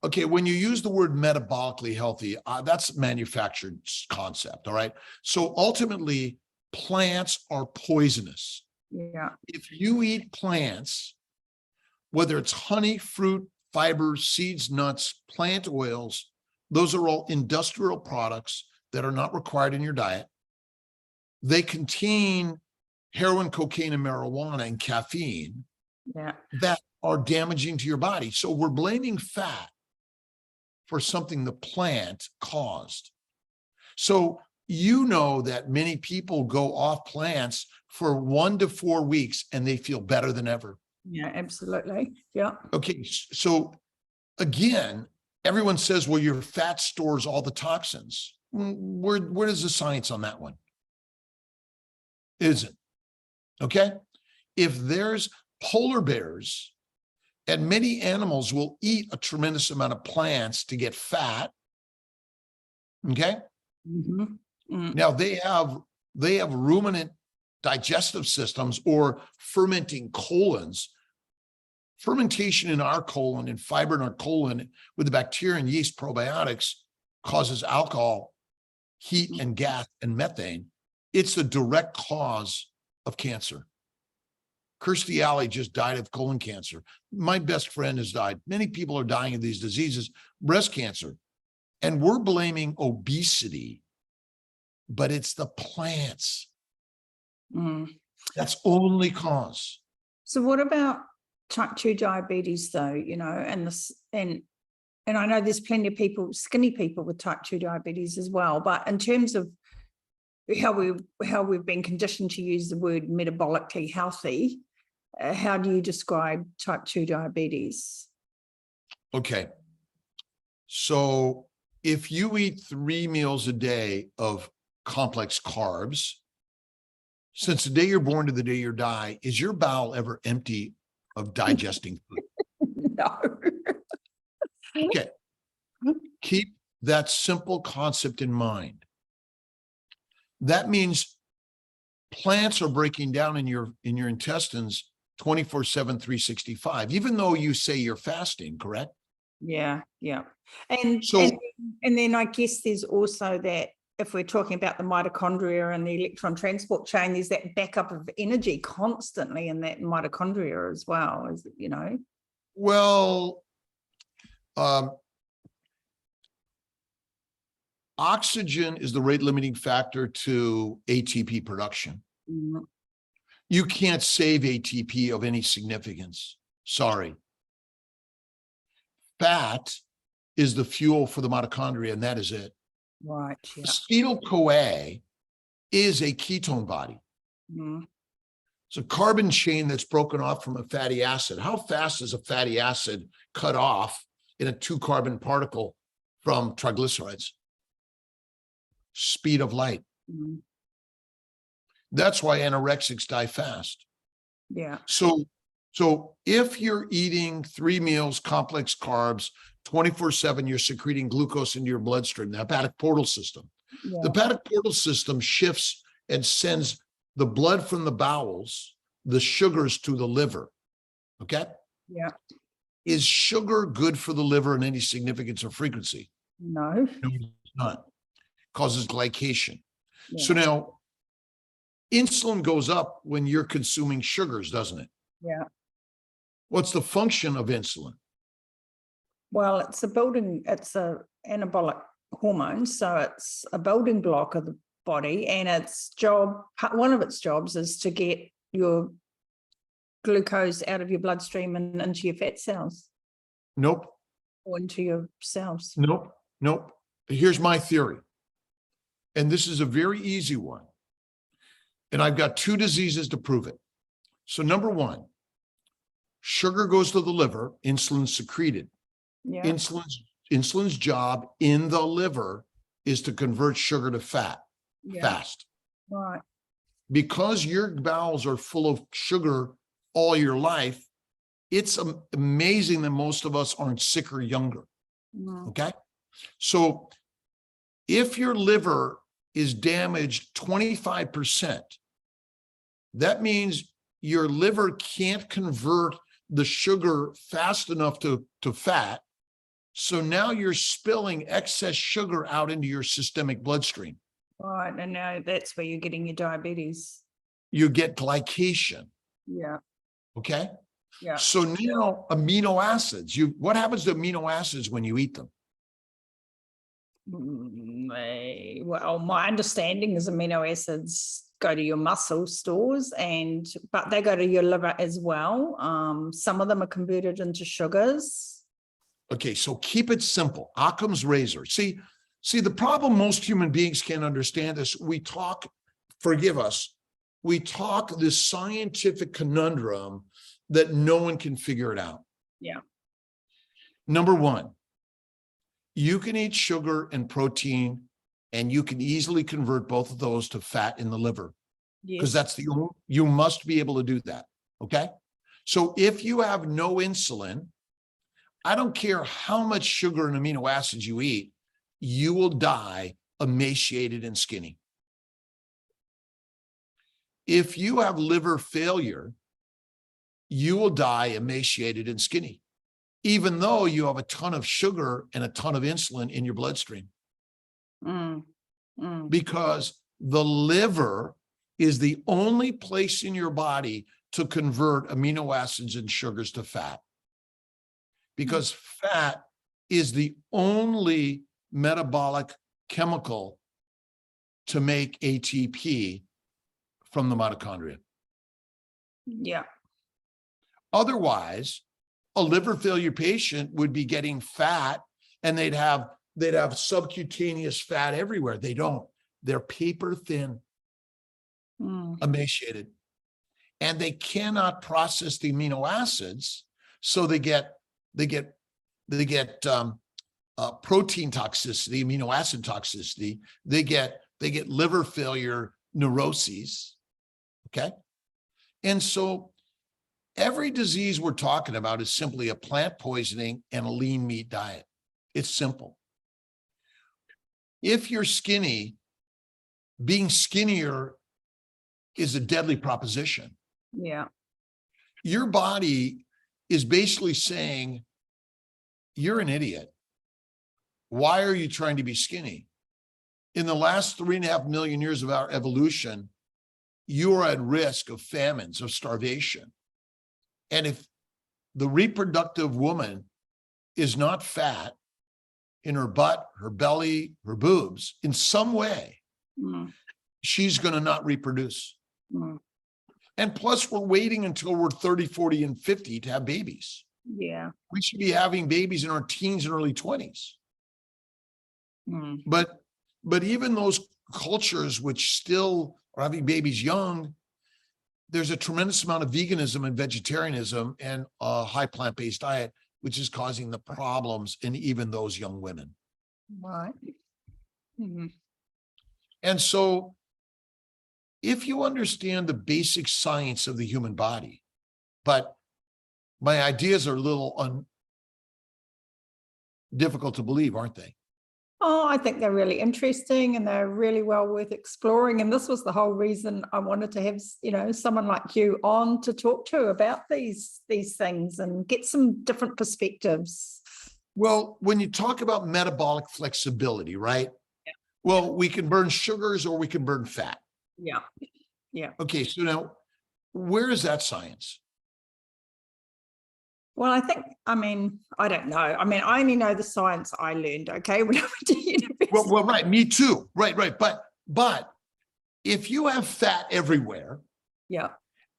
okay, when you use the word metabolically healthy, that's a manufactured concept, all right? So ultimately, plants are poisonous. Yeah. If you eat plants, whether it's honey, fruit, fibers, seeds, nuts, plant oils, those are all industrial products that are not required in your diet. They contain heroin, cocaine, and marijuana and caffeine that are damaging to your body. So we're blaming fat for something the plant caused. So you know that many people go off plants for 1 to 4 weeks and they feel better than ever. Yeah, absolutely. Yeah. Okay, so again, everyone says, well, your fat stores all the toxins. Where is the science on that one? Isn't. Okay. If there's polar bears, and many animals will eat a tremendous amount of plants to get fat. Okay. Mm-hmm. Mm. Now they have ruminant digestive systems or fermenting colons. Fermentation in our colon and fiber in our colon with the bacteria and yeast probiotics causes alcohol, heat and gas and methane. It's the direct cause of cancer. Kirstie Alley just died of colon cancer. My best friend has died. Many people are dying of these diseases, breast cancer. And we're blaming obesity, but it's the plants. That's only cause. So what about type 2 diabetes though, you know, and I know there's plenty of people, skinny people with type 2 diabetes as well, but in terms of how we've been conditioned to use the word metabolically healthy, how do you describe type 2 diabetes? Okay. So if you eat 3 meals a day of complex carbs, since the day you're born to the day you die, is your bowel ever empty of digesting food? No. Okay. Keep that simple concept in mind. That means plants are breaking down in your intestines 24/7, 365, even though you say you're fasting, correct? Yeah, yeah. And So then I guess there's also that if we're talking about the mitochondria and the electron transport chain, there's that backup of energy constantly in that mitochondria as well, as you know. well, oxygen is the rate limiting factor to ATP production. Mm, You can't save ATP of any significance. Sorry. Fat is the fuel for the mitochondria, and that is it. right, yeah. Acetyl-CoA is a ketone body. Mm, It's a carbon chain that's broken off from a fatty acid. How fast is a fatty acid cut off in a 2-carbon particle from triglycerides? Speed of light. mm, That's why anorexics die fast. yeah. So if you're eating 3 meals, complex carbs, 24/7, you're secreting glucose into your bloodstream, the hepatic portal system. Yeah. The hepatic portal system shifts and sends the blood from the bowels, the sugars to the liver. Okay? Yeah. Is sugar good for the liver in any significance or frequency? No. No, it's not. Causes glycation. Yeah. So now insulin goes up when you're consuming sugars, doesn't it? Yeah. What's the function of insulin? Well, it's a anabolic hormone, so it's a building block of the body, and one of its jobs is to get your glucose out of your bloodstream and into your fat cells Nope. or into your cells. Nope. Here's my theory. And this is a very easy one. And I've got 2 diseases to prove it. So number 1, sugar goes to the liver, insulin's secreted. Yeah. Insulin's job in the liver is to convert sugar to fat fast. Right. Because your bowels are full of sugar all your life, it's amazing that most of us aren't sicker younger. Mm. Okay? So if your liver is damaged 25%, that means your liver can't convert the sugar fast enough to fat. So now you're spilling excess sugar out into your systemic bloodstream. Right. And now that's where you're getting your diabetes. You get glycation. Yeah. Okay? Yeah. So now amino acids, what happens to amino acids when you eat them? Well, my understanding is amino acids go to your muscle stores, but they go to your liver as well. Some of them are converted into sugars. Okay, so keep it simple. Occam's razor. See, the problem most human beings can't understand is forgive us, we talk this scientific conundrum that no one can figure it out. Yeah. Number 1, you can eat sugar and protein, and you can easily convert both of those to fat in the liver, because Yes. you must be able to do that. Okay. So if you have no insulin, I don't care how much sugar and amino acids you eat, you will die emaciated and skinny. If you have liver failure, you will die emaciated and skinny, even though you have a ton of sugar and a ton of insulin in your bloodstream. Because the liver is the only place in your body to convert amino acids and sugars to fat. Because fat is the only metabolic chemical to make ATP from the mitochondria. Yeah. Otherwise, a liver failure patient would be getting fat, and they'd have subcutaneous fat everywhere. They don't. They're paper thin, emaciated, and they cannot process the amino acids. So they get protein toxicity, amino acid toxicity. They get liver failure, neuroses. Okay. And so Every disease we're talking about is simply a plant poisoning and a lean meat diet. It's simple. If you're skinny, being skinnier is a deadly proposition. Yeah. Your body is basically saying, you're an idiot. Why are you trying to be skinny? In the last 3.5 million years of our evolution, you are at risk of famines, of starvation. And if the reproductive woman is not fat in her butt, her belly, her boobs, in some way, she's going to not reproduce. And plus, we're waiting until we're 30, 40, and 50 to have babies. Yeah. We should be having babies in our teens and early 20s. But even those cultures which still are having babies young, there's a tremendous amount of veganism and vegetarianism and a high plant-based diet, which is causing the problems in even those young women. Right. And so if you understand the basic science of the human body, but my ideas are a little difficult to believe, aren't they? Oh, I think they're really interesting and they're really well worth exploring. And this was the whole reason I wanted to have, someone like you on to talk to about these things and get some different perspectives. Well, when you talk about metabolic flexibility, right? Yeah. Well, we can burn sugars or we can burn fat. Yeah. Yeah. Okay. So now, where is that science? Well, I don't know. I only know the science I learned, okay, when I went to university. Well, right. Me too. Right. But if you have fat everywhere, yeah,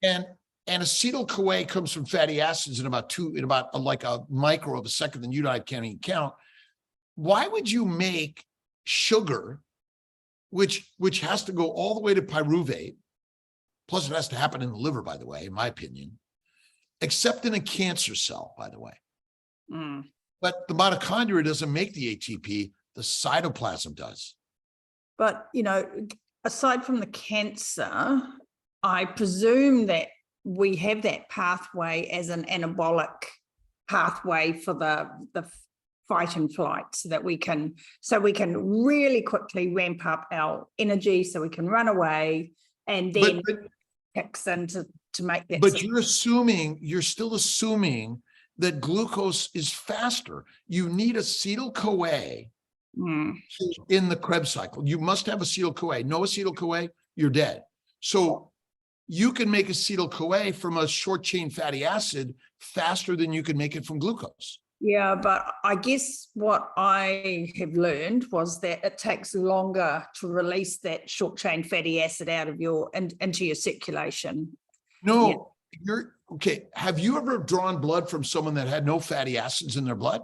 and acetyl-CoA comes from fatty acids in about like a micro of a second, then you and I can't even count. Why would you make sugar, which has to go all the way to pyruvate, plus it has to happen in the liver, by the way, in my opinion, except in a cancer cell, by the way. But the mitochondria doesn't make the ATP, the cytoplasm does. But, aside from the cancer, I presume that we have that pathway as an anabolic pathway for the fight and flight so we can really quickly ramp up our energy so we can run away and then kicks in to make that. But you're still assuming that glucose is faster. You need acetyl-CoA in the Krebs cycle. You must have acetyl-CoA. No acetyl-CoA, you're dead. So you can make acetyl-CoA from a short chain fatty acid faster than you can make it from glucose. Yeah, but I guess what I have learned was that it takes longer to release that short chain fatty acid out of into your circulation. No, you're okay. Have you ever drawn blood from someone that had no fatty acids in their blood?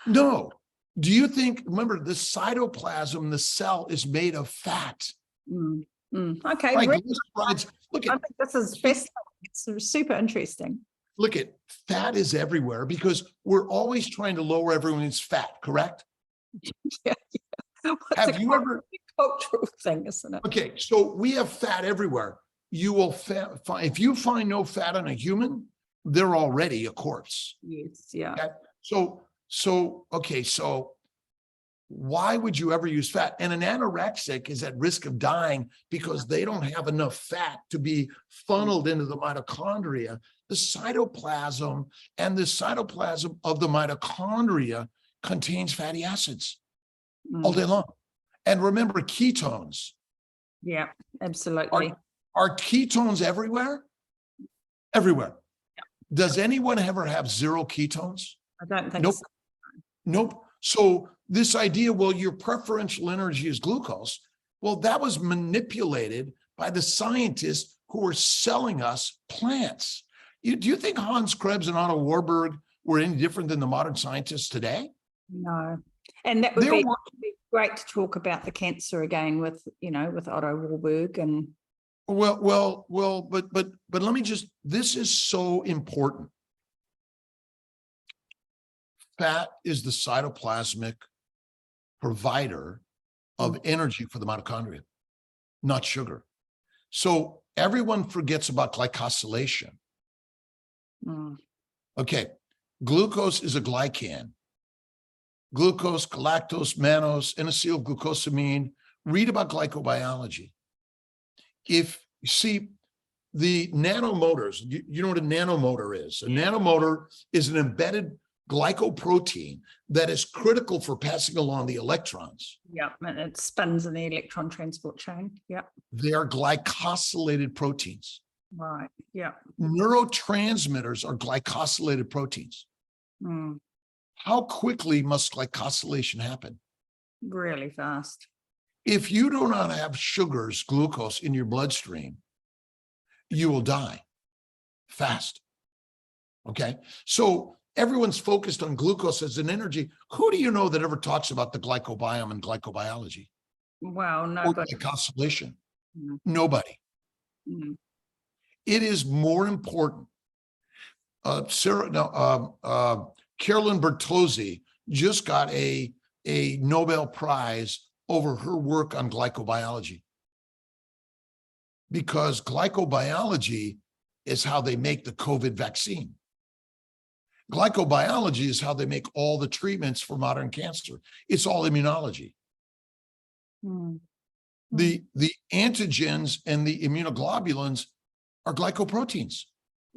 No. Do you think, remember, the cytoplasm, the cell is made of fat? Okay. Right, look, I think this is fascinating. It's super interesting. Look at fat is everywhere because we're always trying to lower everyone's fat, correct? Yeah. Have you ever cultural thing, isn't it? Okay, so we have fat everywhere. You will find if you find no fat on a human, they're already a corpse. Yes, yeah. Okay? So why would you ever use fat? And an anorexic is at risk of dying because they don't have enough fat to be funneled into the mitochondria. The cytoplasm of the mitochondria contains fatty acids all day long. And remember, ketones. Yeah, absolutely. Are ketones everywhere? Everywhere. Yeah. Does anyone ever have zero ketones? I don't think so. Nope. So this idea, well, your preferential energy is glucose. Well, that was manipulated by the scientists who were selling us plants. Do you think Hans Krebs and Otto Warburg were any different than the modern scientists today? No. And that would be great to talk about the cancer again with Otto Warburg and. Well, but let me this is so important. Fat is the cytoplasmic provider of energy for the mitochondria, not sugar. So everyone forgets about glycosylation. Mm. Okay. Glucose is a glycan. Glucose, galactose, mannose, N-acetylglucosamine. Read about glycobiology. If you see the nanomotors, you know what a nanomotor is? A nanomotor is an embedded glycoprotein that is critical for passing along the electrons. Yeah, and it spins in the electron transport chain. Yeah, They are glycosylated proteins. right. Yeah. Neurotransmitters are glycosylated proteins. Mm. How quickly must glycosylation happen? Really fast. If you do not have sugars, glucose in your bloodstream, you will die fast. Okay. So everyone's focused on glucose as an energy. Who do you know that ever talks about the glycobiome and glycobiology? Well, Or nobody. glycosylation? Mm. Nobody. Mm. It is more important. Carolyn Bertozzi just got a Nobel Prize over her work on glycobiology, because glycobiology is how they make the COVID vaccine. Glycobiology is how they make all the treatments for modern cancer. It's all immunology. Mm. The antigens and the immunoglobulins are glycoproteins.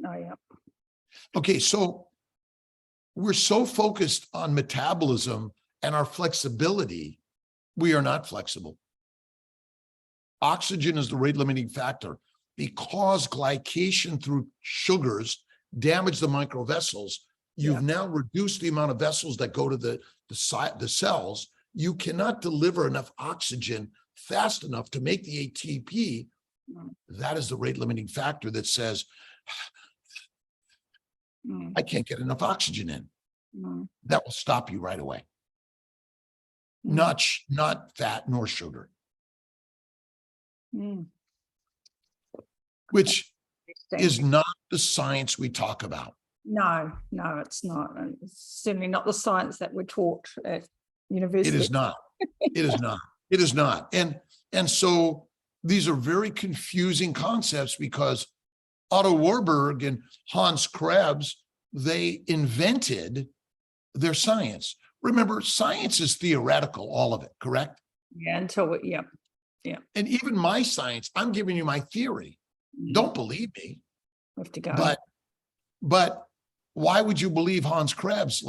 Oh, yeah. Okay, so we're so focused on metabolism and our flexibility, we are not flexible. Oxygen is the rate limiting factor, because glycation through sugars damage the microvessels. You've now reduced the amount of vessels that go to the cells. You cannot deliver enough oxygen fast enough to make the ATP. That is the rate limiting factor that says, I can't get enough oxygen in. That will stop you right away. Not fat nor sugar. Which is not the science we talk about. No, it's not. And it's certainly not the science that we're taught at university. It is not. It is not. It is not. And so these are very confusing concepts, because Otto Warburg and Hans Krebs, they invented their science. Remember, science is theoretical, all of it, correct? Yeah, until yeah. And even my science, I'm giving you my theory. Don't believe me. We have to go. But why would you believe Hans Krebs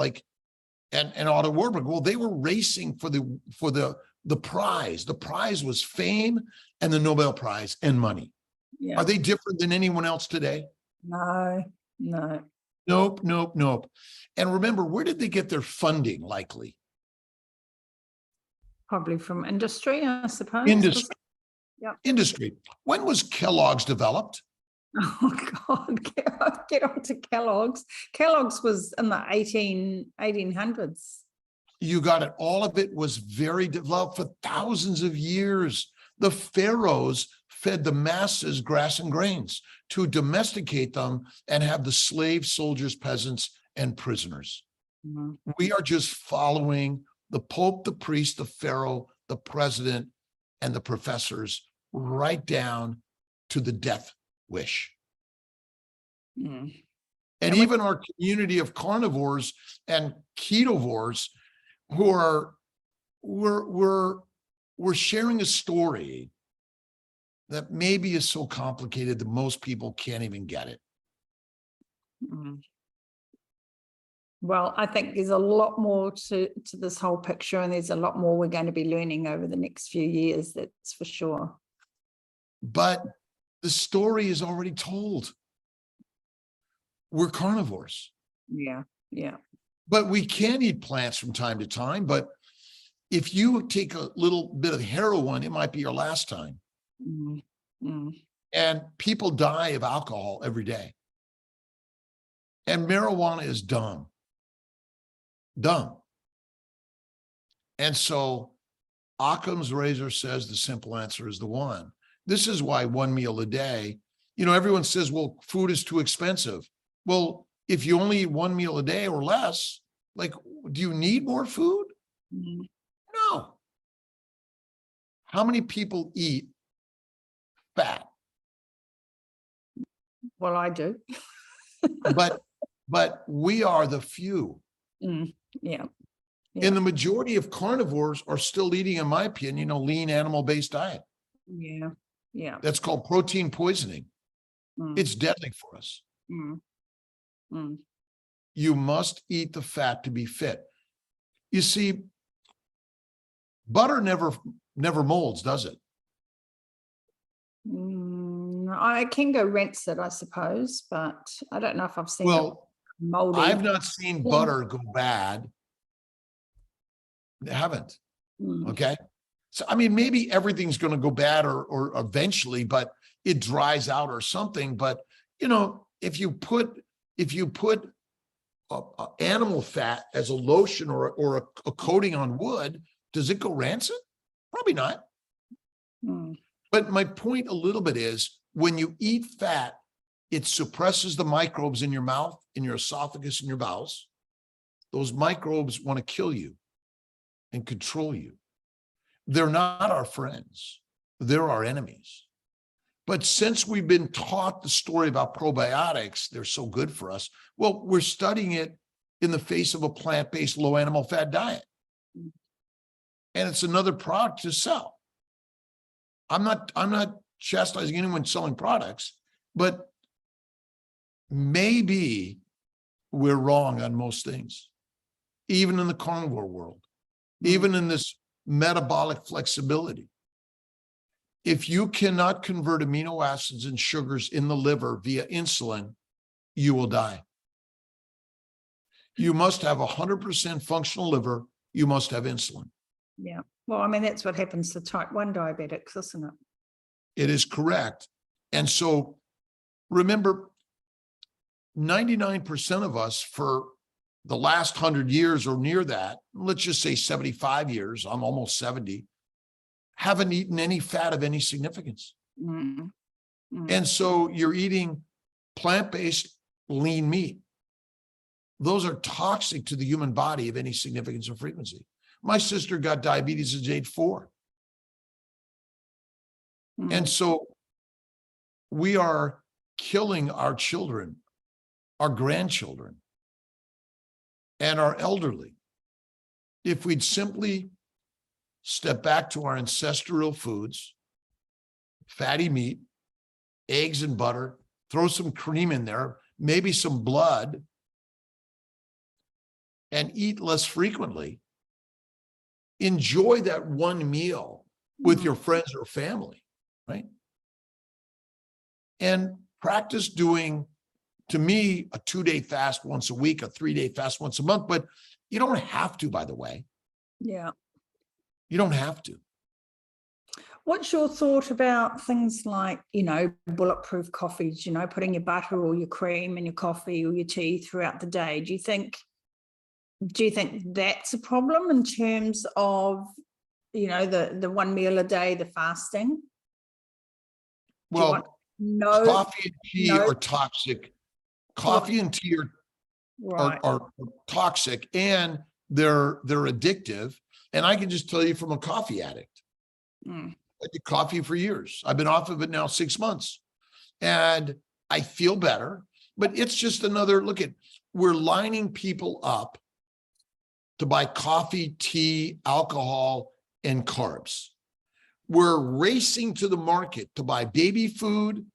and Otto Warburg? Well, they were racing for the prize. The prize was fame and the Nobel Prize and money. Yeah. Are they different than anyone else today? No. Nope. And remember, where did they get their funding? Likely probably from industry, I suppose. Industry. Yeah. Industry. When was Kellogg's developed? Oh God, get on to Kellogg's. Kellogg's was in the 1800s. You got it. All of it was very developed for thousands of years. The pharaohs fed the masses grass and grains to domesticate them and have the slaves, soldiers, peasants, and prisoners. We are just following the Pope, the priest, the pharaoh, the president, and the professors right down to the death wish. And even our community of carnivores and ketovores who are, we're sharing a story that maybe is so complicated that most people can't even get it. Well, I think there's a lot more to this whole picture, and there's a lot more we're going to be learning over the next few years, that's for sure. But the story is already told. We're carnivores. Yeah. But we can eat plants from time to time. But if you take a little bit of heroin, it might be your last time. And people die of alcohol every day. And marijuana is dumb. And so Occam's razor says the simple answer is the one. This is why one meal a day, everyone says, well, food is too expensive. Well, if you only eat one meal a day or less, do you need more food? No. How many people eat fat? Well, I do. but we are the few. Yeah. And the majority of carnivores are still eating, in my opinion, a lean animal-based diet. Yeah. Yeah. That's called protein poisoning. It's deadly for us. You must eat the fat to be fit. You see, butter never molds, does it? I can go rinse it, I suppose, but I don't know if I've seen it moldy. I've not seen butter go bad. I haven't. Okay. So, I mean, maybe everything's going to go bad or eventually, but it dries out or something. But, you know, if you put animal fat as a lotion or a coating on wood, does it go rancid? Probably not. But my point a little bit is when you eat fat, it suppresses the microbes in your mouth, in your esophagus, in your bowels. Those microbes want to kill you and control you. They're not our friends. They're our enemies. But since we've been taught the story about probiotics, they're so good for us. Well, we're studying it in the face of a plant-based low animal fat diet. And it's another product to sell. I'm not chastising anyone selling products, but maybe we're wrong on most things, even in the carnivore world, even in this metabolic flexibility. If you cannot convert amino acids and sugars in the liver via insulin, you will die. You must have 100% functional liver. You must have insulin. Yeah. Well, I mean, that's what happens to type 1 diabetics, isn't it? It is correct. And so remember, 99% of us for the last 100 years or near that, let's just say 75 years, I'm almost 70, haven't eaten any fat of any significance. And so you're eating plant-based lean meat. Those are toxic to the human body of any significance or frequency. My sister got diabetes at age 4. And so we are killing our children, our grandchildren, and our elderly. If we'd simply step back to our ancestral foods, fatty meat, eggs and butter, throw some cream in there, maybe some blood, and eat less frequently, enjoy that one meal with your friends or family, right? And practice doing, to me, a 2-day fast once a week, a 3-day fast once a month, but you don't have to, by the way. Yeah. You don't have to. What's your thought about things like, you know, bulletproof coffees, you know, putting your butter or your cream in your coffee or your tea throughout the day? Do you think that's a problem in terms of, you know, the one meal a day, the fasting? Well, coffee and tea are toxic. Coffee and tea are toxic, and they're addictive. And I can just tell you from a coffee addict. I did coffee for years. I've been off of it now 6 months, and I feel better. But it's just another look at, we're lining people up to buy coffee, tea, alcohol, and carbs. We're racing to the market to buy baby food,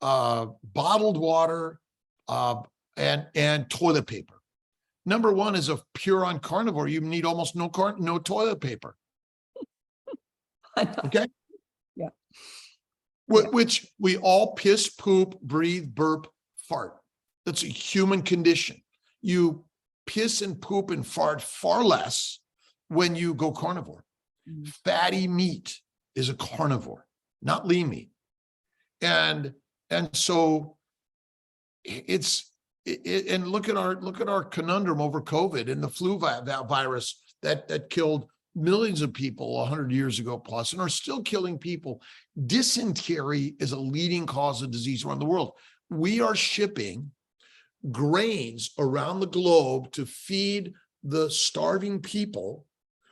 bottled water, and toilet paper. Number one, is a pure-on carnivore, you need almost no toilet paper. Okay? Yeah. Which we all piss, poop, breathe, burp, fart. That's a human condition. You piss and poop and fart far less when you go carnivore. Fatty meat is a carnivore, not lean meat. And so and look at our conundrum over COVID and the flu virus that killed millions of people 100 years ago plus, and are still killing people. Dysentery is a leading cause of disease around the world. We are shipping grains around the globe to feed the starving people,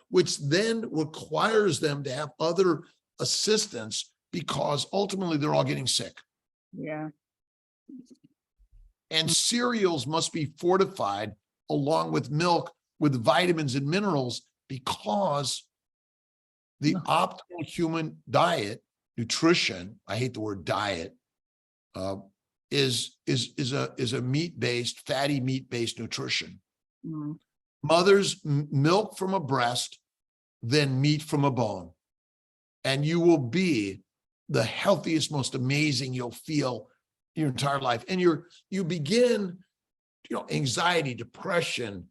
which then requires them to have other assistance because ultimately they're all getting sick. Yeah. And cereals must be fortified along with milk with vitamins and minerals, because the optimal human diet, nutrition, I hate the word diet, is a meat-based, fatty meat-based nutrition. Mother's milk from a breast, then meat from a bone. And you will be the healthiest, most amazing you'll feel your entire life. And you begin, anxiety, depression.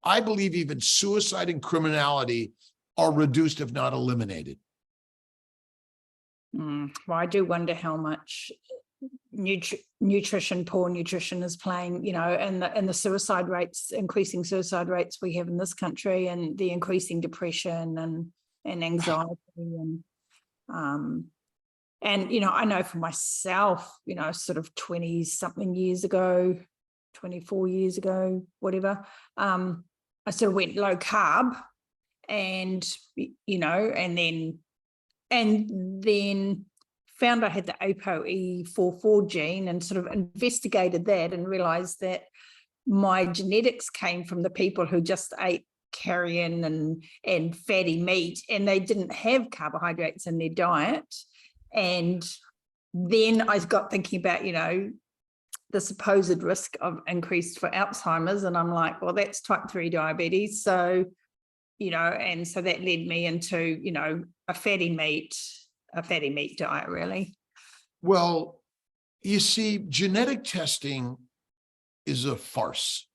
I believe even suicide and criminality are reduced, if not eliminated. Well, I do wonder how much nutrition, poor nutrition is playing, and the suicide rates, increasing suicide rates we have in this country, and the increasing depression and anxiety and I know for myself, sort of 20 something years ago, 24 years ago, whatever, I sort of went low carb and then found I had the ApoE44 gene and sort of investigated that and realized that my genetics came from the people who just ate carrion and fatty meat, and they didn't have carbohydrates in their diet. And then I got thinking about, the supposed risk of increased for Alzheimer's. And I'm like, well, that's type 3 diabetes. So, and so that led me into, a fatty meat diet, really. Well, you see, genetic testing is a farce.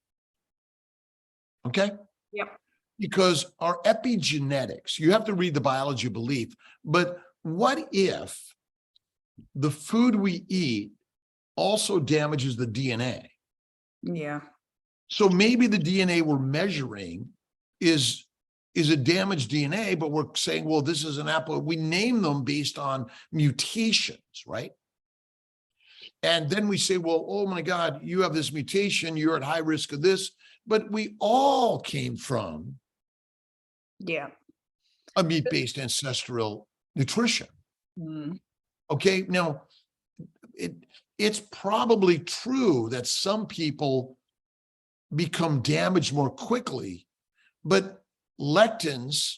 Okay? Yep. Because our epigenetics, you have to read the biology of belief, but what if the food we eat also damages the DNA? Yeah. So maybe the DNA we're measuring is a damaged DNA, but we're saying, well, this is an apple. We name them based on mutations, right? And then we say, well, oh my God, you have this mutation, you're at high risk of this, but we all came from a meat-based ancestral nutrition. Okay, now it's probably true that some people become damaged more quickly, but lectins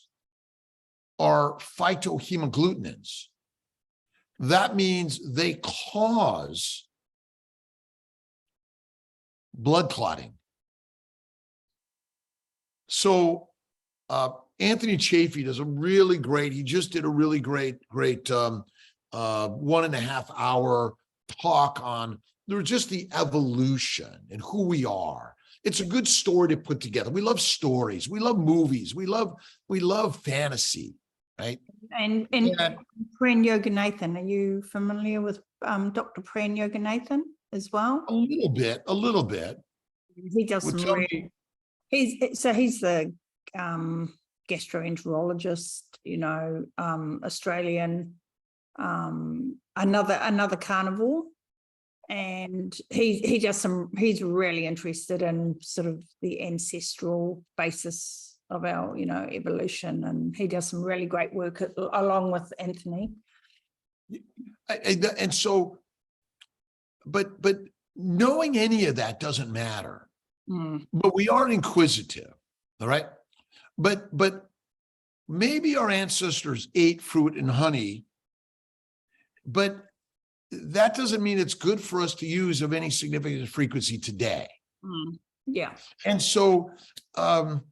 are phytohemagglutinins. That means they cause blood clotting. So Anthony Chafee does he just did a really great 1.5 hour talk on just the evolution and who we are. It's a good story to put together. We love stories. We love movies. We love fantasy, right? And Pran Yoganathan, are you familiar with Dr. Pran Yoganathan as well? A little bit. He does some really, he's the gastroenterologist, Australian, another carnivore. And he's really interested in sort of the ancestral basis of our, evolution. And he does some really great work along with Anthony. And so, but knowing any of that doesn't matter. But we are inquisitive, all right? But maybe our ancestors ate fruit and honey, but that doesn't mean it's good for us to use of any significant frequency today. Yeah. And so my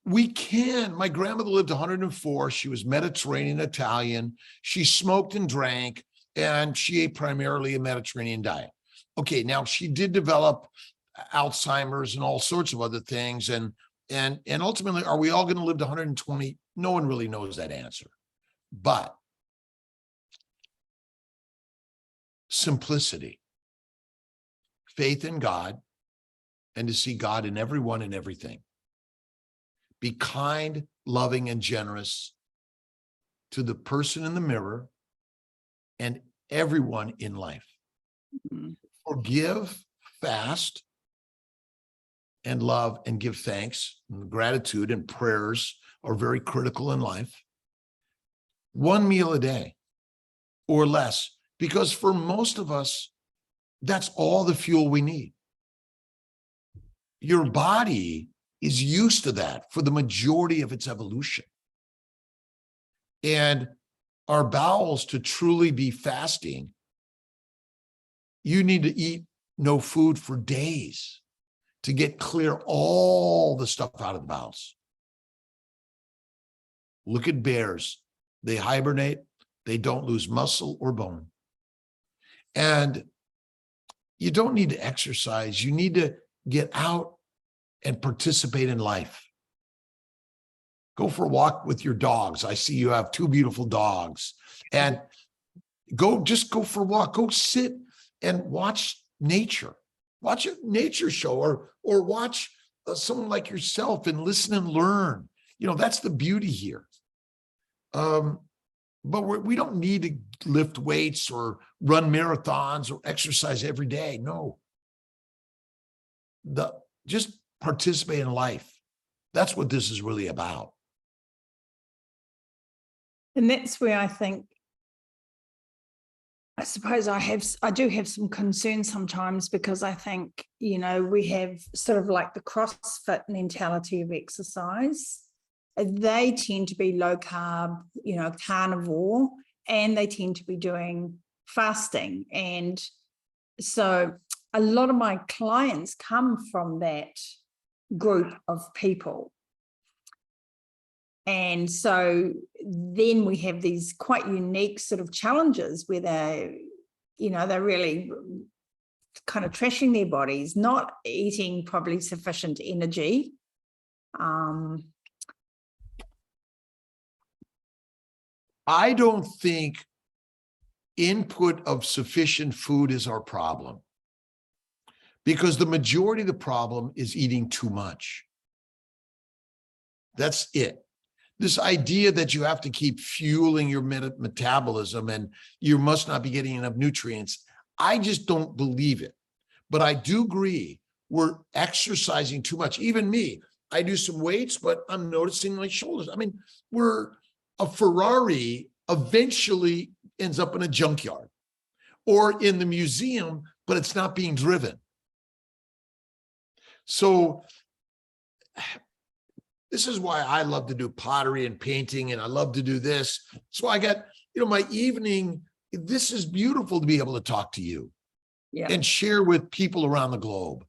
grandmother lived 104. She was Mediterranean Italian. She smoked and drank, and she ate primarily a Mediterranean diet. Okay, now she did develop Alzheimer's and all sorts of other things. And ultimately, are we all going to live to 120? No one really knows that answer. But simplicity, faith in God, and to see God in everyone and everything. Be kind, loving, and generous to the person in the mirror and everyone in life. Forgive, fast, and love, and give thanks. And gratitude and prayers are very critical in life. 1 meal a day or less. Because for most of us, that's all the fuel we need. your body is used to that for the majority of its evolution. And our bowels, to truly be fasting, you need to eat no food for days to get clear all the stuff out of the bowels. Look at bears. They hibernate. They don't lose muscle or bone. And you don't need to exercise. You need to get out and participate in life. Go for a walk with your dogs. I see you have 2 beautiful dogs. And just go for a walk. Go sit and watch nature. Watch a nature show, or watch someone like yourself and listen and learn. You know, that's the beauty here. But we don't need to lift weights or run marathons or exercise every day. No. Just participate in life. That's what this is really about. And that's where I think, I suppose I do have some concerns sometimes, because I think, you know, we have sort of like the CrossFit mentality of exercise. They tend to be low carb, you know, carnivore, and they tend to be doing fasting. And so a lot of my clients come from that group of people. And so then we have these quite unique sort of challenges where they're really kind of trashing their bodies, not eating probably sufficient energy. I don't think input of sufficient food is our problem, because the majority of the problem is eating too much. That's it. This idea that you have to keep fueling your metabolism and you must not be getting enough nutrients, I just don't believe it. But I do agree we're exercising too much. Even me, I do some weights, but I'm noticing my shoulders. I mean, a Ferrari eventually ends up in a junkyard or in the museum, but it's not being driven. So this is why I love to do pottery and painting, and I love to do this. So I got, my evening. This is beautiful to be able to talk to you and share with people around the globe.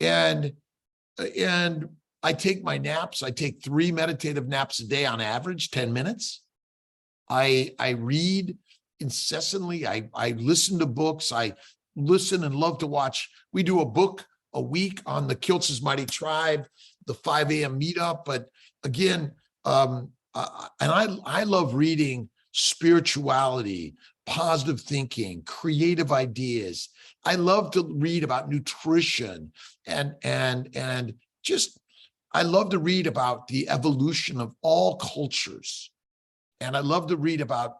And I take my naps. I take 3 meditative naps a day on average, 10 minutes. I read incessantly. I listen to books. I listen and love to watch. We do a book a week on the Kiltz's Mighty Tribe, the 5 a.m. meetup. But again, and I love reading spirituality, positive thinking, creative ideas. I love to read about nutrition and just, I love to read about the evolution of all cultures. And I love to read about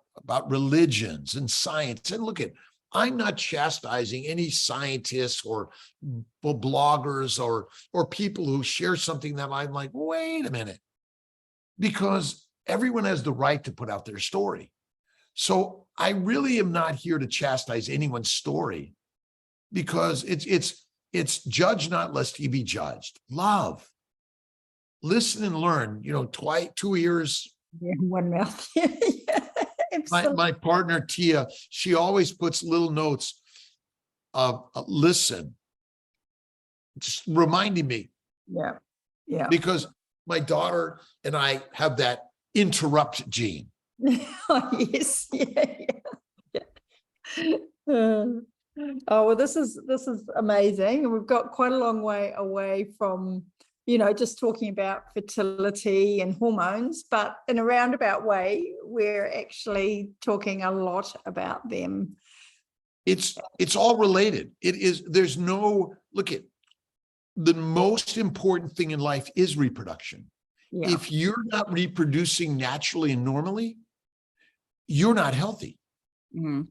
religions and science. And look I'm not chastising any scientists or bloggers or people who share something that I'm like, wait a minute, because everyone has the right to put out their story. So I really am not here to chastise anyone's story, because it's judge not lest ye be judged. Love, listen and learn, 2 ears. Yeah, one mouth. My partner, Tia, she always puts little notes of listen, just reminding me. Yeah. Because my daughter and I have that interrupt gene. Oh, yes. Yeah. Oh, well, this is amazing. And we've got quite a long way away from, just talking about fertility and hormones, but in a roundabout way, we're actually talking a lot about them. It's all related. There's no, the most important thing in life is reproduction. Yeah. If you're not reproducing naturally and normally, you're not healthy. Mm-hmm.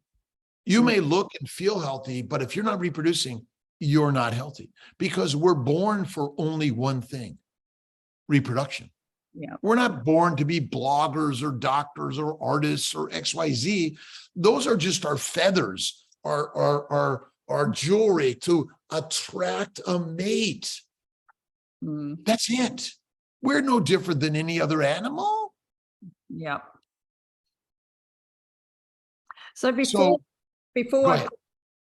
You may look and feel healthy, but if you're not reproducing, you're not healthy, because we're born for only one thing: reproduction. Yeah. We're not born to be bloggers or doctors or artists or XYZ. Those are just our feathers, our jewelry to attract a mate. That's it. We're no different than any other animal. Yeah. So before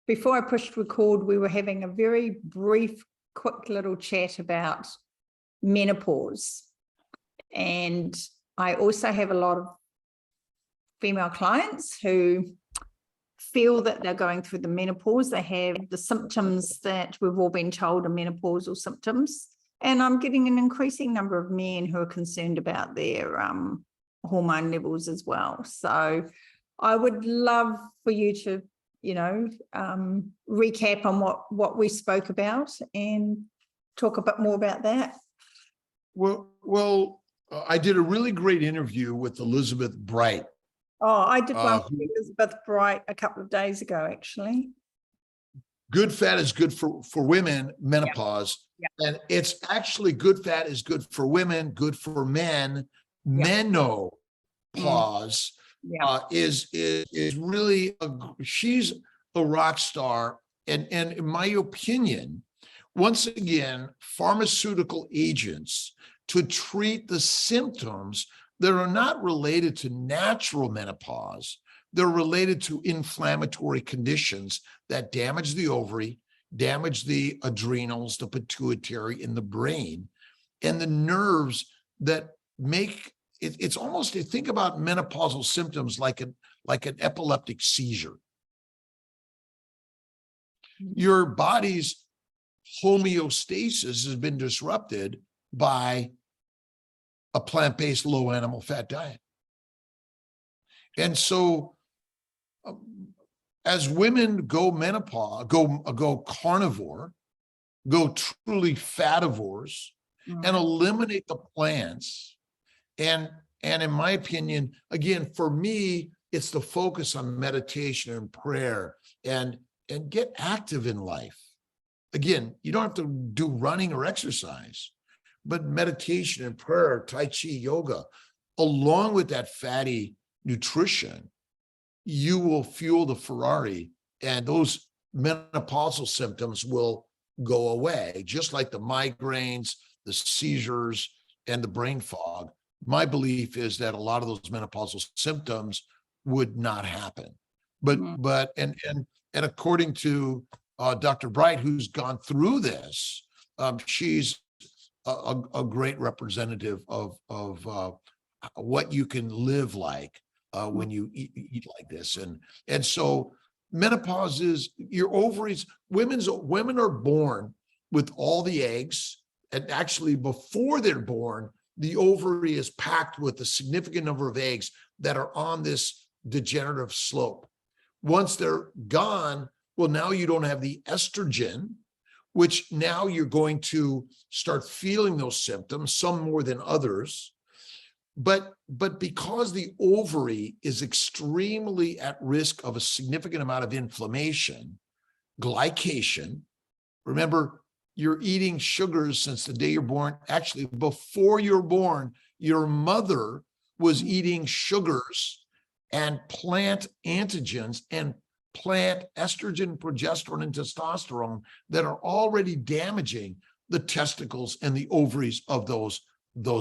I pushed record, we were having a very brief, quick little chat about menopause. And I also have a lot of female clients who feel that they're going through the menopause. They have the symptoms that we've all been told are menopausal symptoms. And I'm getting an increasing number of men who are concerned about their hormone levels as well. So I would love for you to, recap on what we spoke about and talk a bit more about that. Well, I did a really great interview with Elizabeth Bright. Oh, I did one with Elizabeth Bright a couple of days ago, actually. Good fat is good for women, menopause. Yeah. And it's actually good fat is good for women, good for men, menopause. Is really she's a rock star, and in my opinion, once again, pharmaceutical agents to treat the symptoms that are not related to natural menopause. They're related to inflammatory conditions that damage the ovary, damage the adrenals, the pituitary, and the brain, and the nerves that make it's almost, think about menopausal symptoms like an epileptic seizure. Your body's homeostasis has been disrupted by a plant-based low animal fat diet. And so as women go menopause, go carnivore, go truly fativores, and eliminate the plants. And in my opinion, again, for me, it's the focus on meditation and prayer and get active in life. Again, you don't have to do running or exercise, but meditation and prayer, Tai Chi, yoga, along with that fatty nutrition, you will fuel the Ferrari, and those menopausal symptoms will go away, just like the migraines, the seizures, and the brain fog. My belief is that a lot of those menopausal symptoms would not happen. But according to Dr. Bright, who's gone through this, she's a great representative of what you can live like when you eat like this. And so menopause is your ovaries. Women are born with all the eggs, and actually before they're born, the ovary is packed with a significant number of eggs that are on this degenerative slope. Once they're gone, well, now you don't have the estrogen, which now you're going to start feeling those symptoms, some more than others. But because the ovary is extremely at risk of a significant amount of inflammation, glycation, remember, you're eating sugars since the day you're born. Actually, before you're born, your mother was eating sugars and plant antigens and plant estrogen, progesterone, and testosterone that are already damaging the testicles and the ovaries of those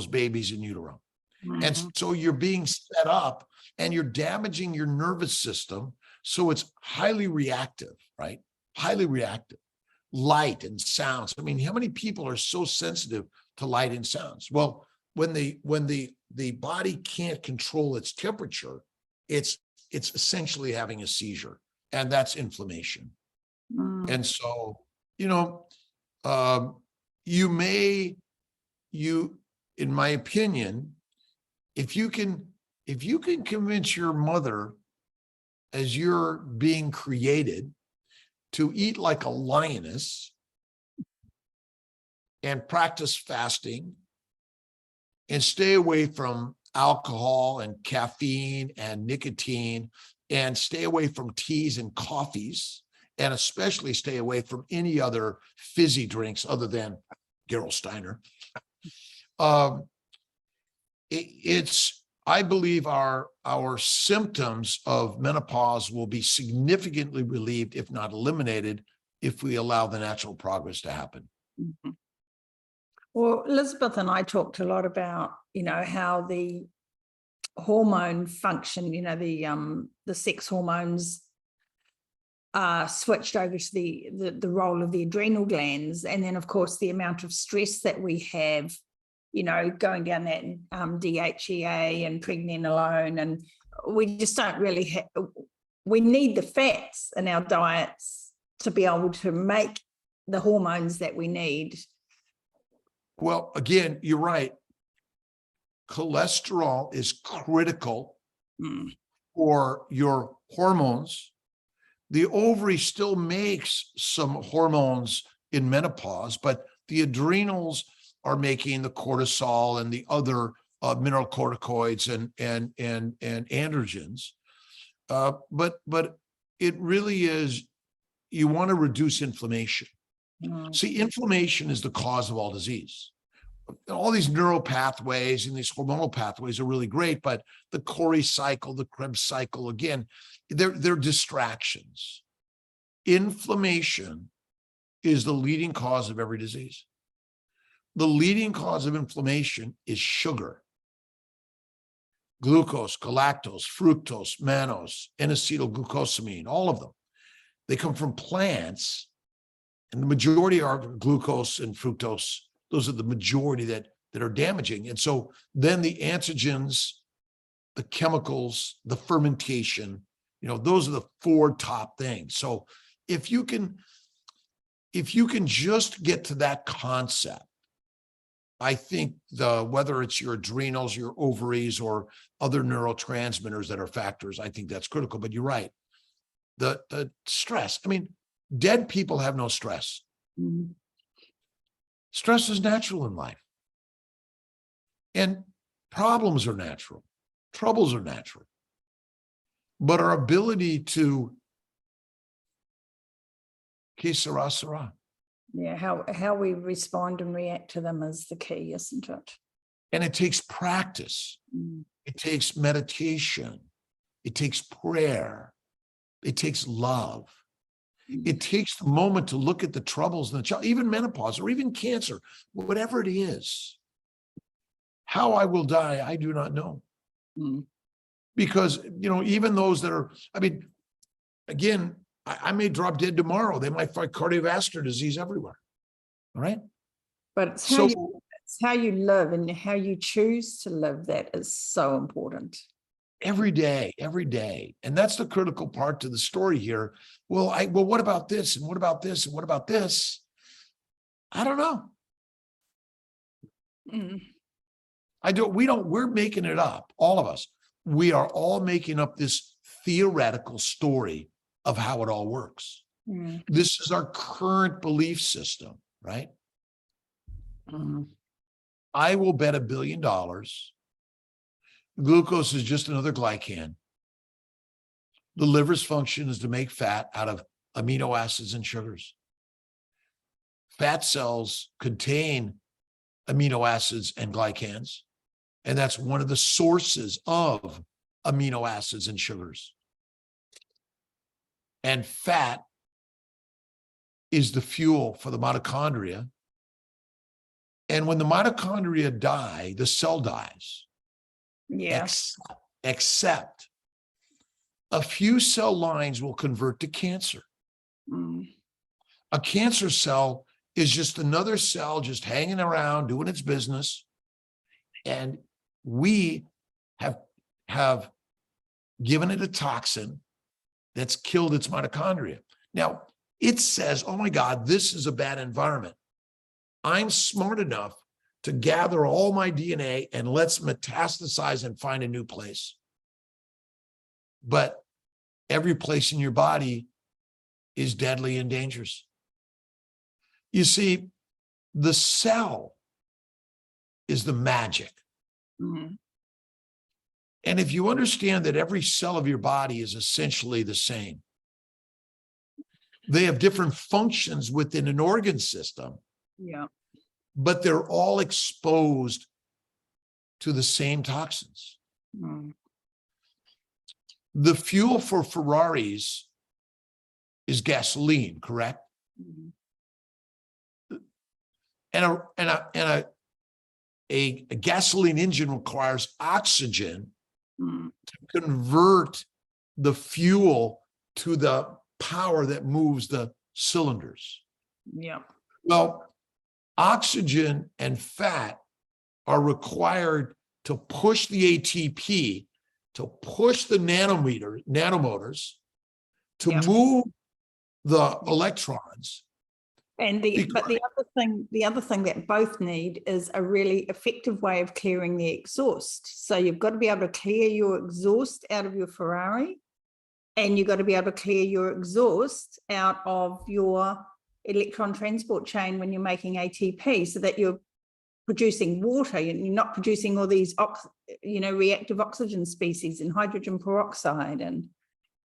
babies in utero. And so you're being set up and you're damaging your nervous system. So it's highly reactive, right? Highly reactive. Light and sounds. I mean, how many people are so sensitive to light and sounds? Well, when the body can't control its temperature, it's essentially having a seizure, and that's inflammation. And so, in my opinion, if you can convince your mother as you're being created to eat like a lioness and practice fasting and stay away from alcohol and caffeine and nicotine and stay away from teas and coffees, and especially stay away from any other fizzy drinks other than Gerolsteiner. I believe our symptoms of menopause will be significantly relieved, if not eliminated, if we allow the natural progress to happen. Well, Elizabeth and I talked a lot about, how the hormone function, the sex hormones are switched over to the role of the adrenal glands. And then, of course, the amount of stress that we have, going down that DHEA and pregnenolone, and we just don't really we need the fats in our diets to be able to make the hormones that we need. Well, again, you're right. Cholesterol is critical for your hormones. The ovary still makes some hormones in menopause, but the adrenals are making the cortisol and the other mineralocorticoids and androgens. But it really is, you want to reduce inflammation. See, inflammation is the cause of all disease. All these neural pathways and these hormonal pathways are really great, but the Cori cycle, the Krebs cycle, again, they're distractions. Inflammation is the leading cause of every disease. The leading cause of inflammation is sugar. Glucose, galactose, fructose, mannose, N-acetylglucosamine, all of them. They come from plants, and the majority are glucose and fructose. Those are the majority that are damaging. And so then the antigens, the chemicals, the fermentation, those are the four top things. So if you can just get to that concept, I think whether it's your adrenals, your ovaries, or other neurotransmitters that are factors, I think that's critical. But you're right. The stress, dead people have no stress. Mm-hmm. Stress is natural in life. And problems are natural. Troubles are natural. But our ability to que sera, sera. Yeah, how we respond and react to them is the key, isn't it? And it takes practice. It takes meditation. It takes prayer. It takes love. It takes the moment to look at the troubles in the child, even menopause or even cancer, whatever it is. How I will die, I do not know. Because, even those that are, again, I may drop dead tomorrow. They might find cardiovascular disease everywhere. All right. But it's how you live and how you choose to live that is so important. Every day. And that's the critical part to the story here. Well, what about this? And what about this? And what about this? I don't know. We're making it up, all of us. We are all making up this theoretical story of how it all works. This is our current belief system, right? I will bet $1 billion. Glucose is just another glycan. The liver's function is to make fat out of amino acids and sugars. Fat cells contain amino acids and glycans, and that's one of the sources of amino acids and sugars. And fat is the fuel for the mitochondria. And when the mitochondria die, the cell dies. Yeah. Except a few cell lines will convert to cancer. A cancer cell is just another cell just hanging around doing its business. And we have given it a toxin that's killed its mitochondria. Now, it says, oh my God, this is a bad environment. I'm smart enough to gather all my DNA and let's metastasize and find a new place. But every place in your body is deadly and dangerous. You see, the cell is the magic. And if you understand that every cell of your body is essentially the same, they have different functions within an organ system. Yeah. But they're all exposed to the same toxins. The fuel for Ferraris is gasoline, correct? And a gasoline engine requires oxygen to convert the fuel to the power that moves the cylinders. Yeah. Well, oxygen and fat are required to push the ATP, to push the nanomotors, to move the electrons. And the other thing that both need is a really effective way of clearing the exhaust. So you've got to be able to clear your exhaust out of your Ferrari, and you've got to be able to clear your exhaust out of your electron transport chain when you're making ATP, so that you're producing water and you're not producing all these reactive oxygen species and hydrogen peroxide. And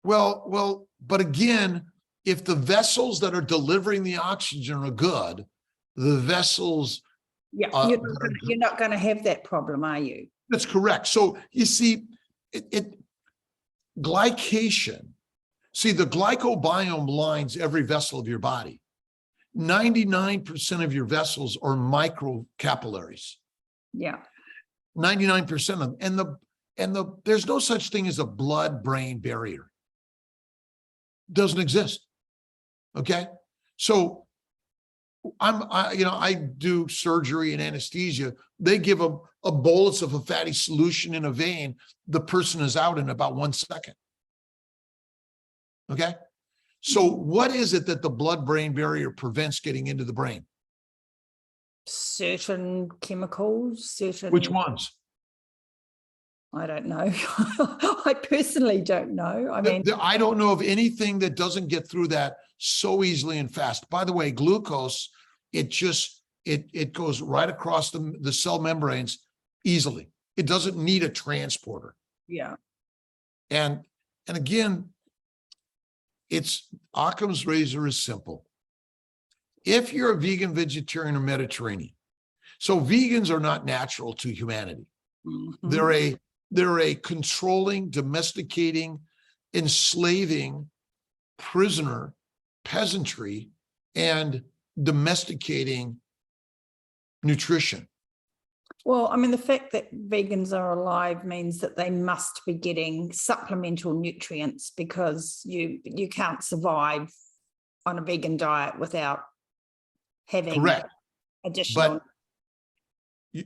but again, if the vessels that are delivering the oxygen are good, the vessels you're not going to have that problem, are you? That's correct. So you see, glycation. See, the glycobiome lines every vessel of your body. 99% of your vessels are microcapillaries. Yeah. 99% of them. And there's no such thing as a blood-brain barrier. Doesn't exist. Okay. So I do surgery and anesthesia. They give a bolus of a fatty solution in a vein. The person is out in about 1 second. Okay. So what is it that the blood-brain barrier prevents getting into the brain? Certain chemicals, Which ones? I don't know. I personally don't know. I mean, I don't know of anything that doesn't get through that so easily and fast. By the way, glucose, it goes right across the cell membranes easily. It doesn't need a transporter. Yeah. And again, Occam's razor is simple. If you're a vegan, vegetarian, or Mediterranean, so vegans are not natural to humanity. Mm-hmm. They're a controlling, domesticating, enslaving prisoner peasantry and domesticating nutrition. Well, I mean, the fact that vegans are alive means that they must be getting supplemental nutrients, because you can't survive on a vegan diet without having additional.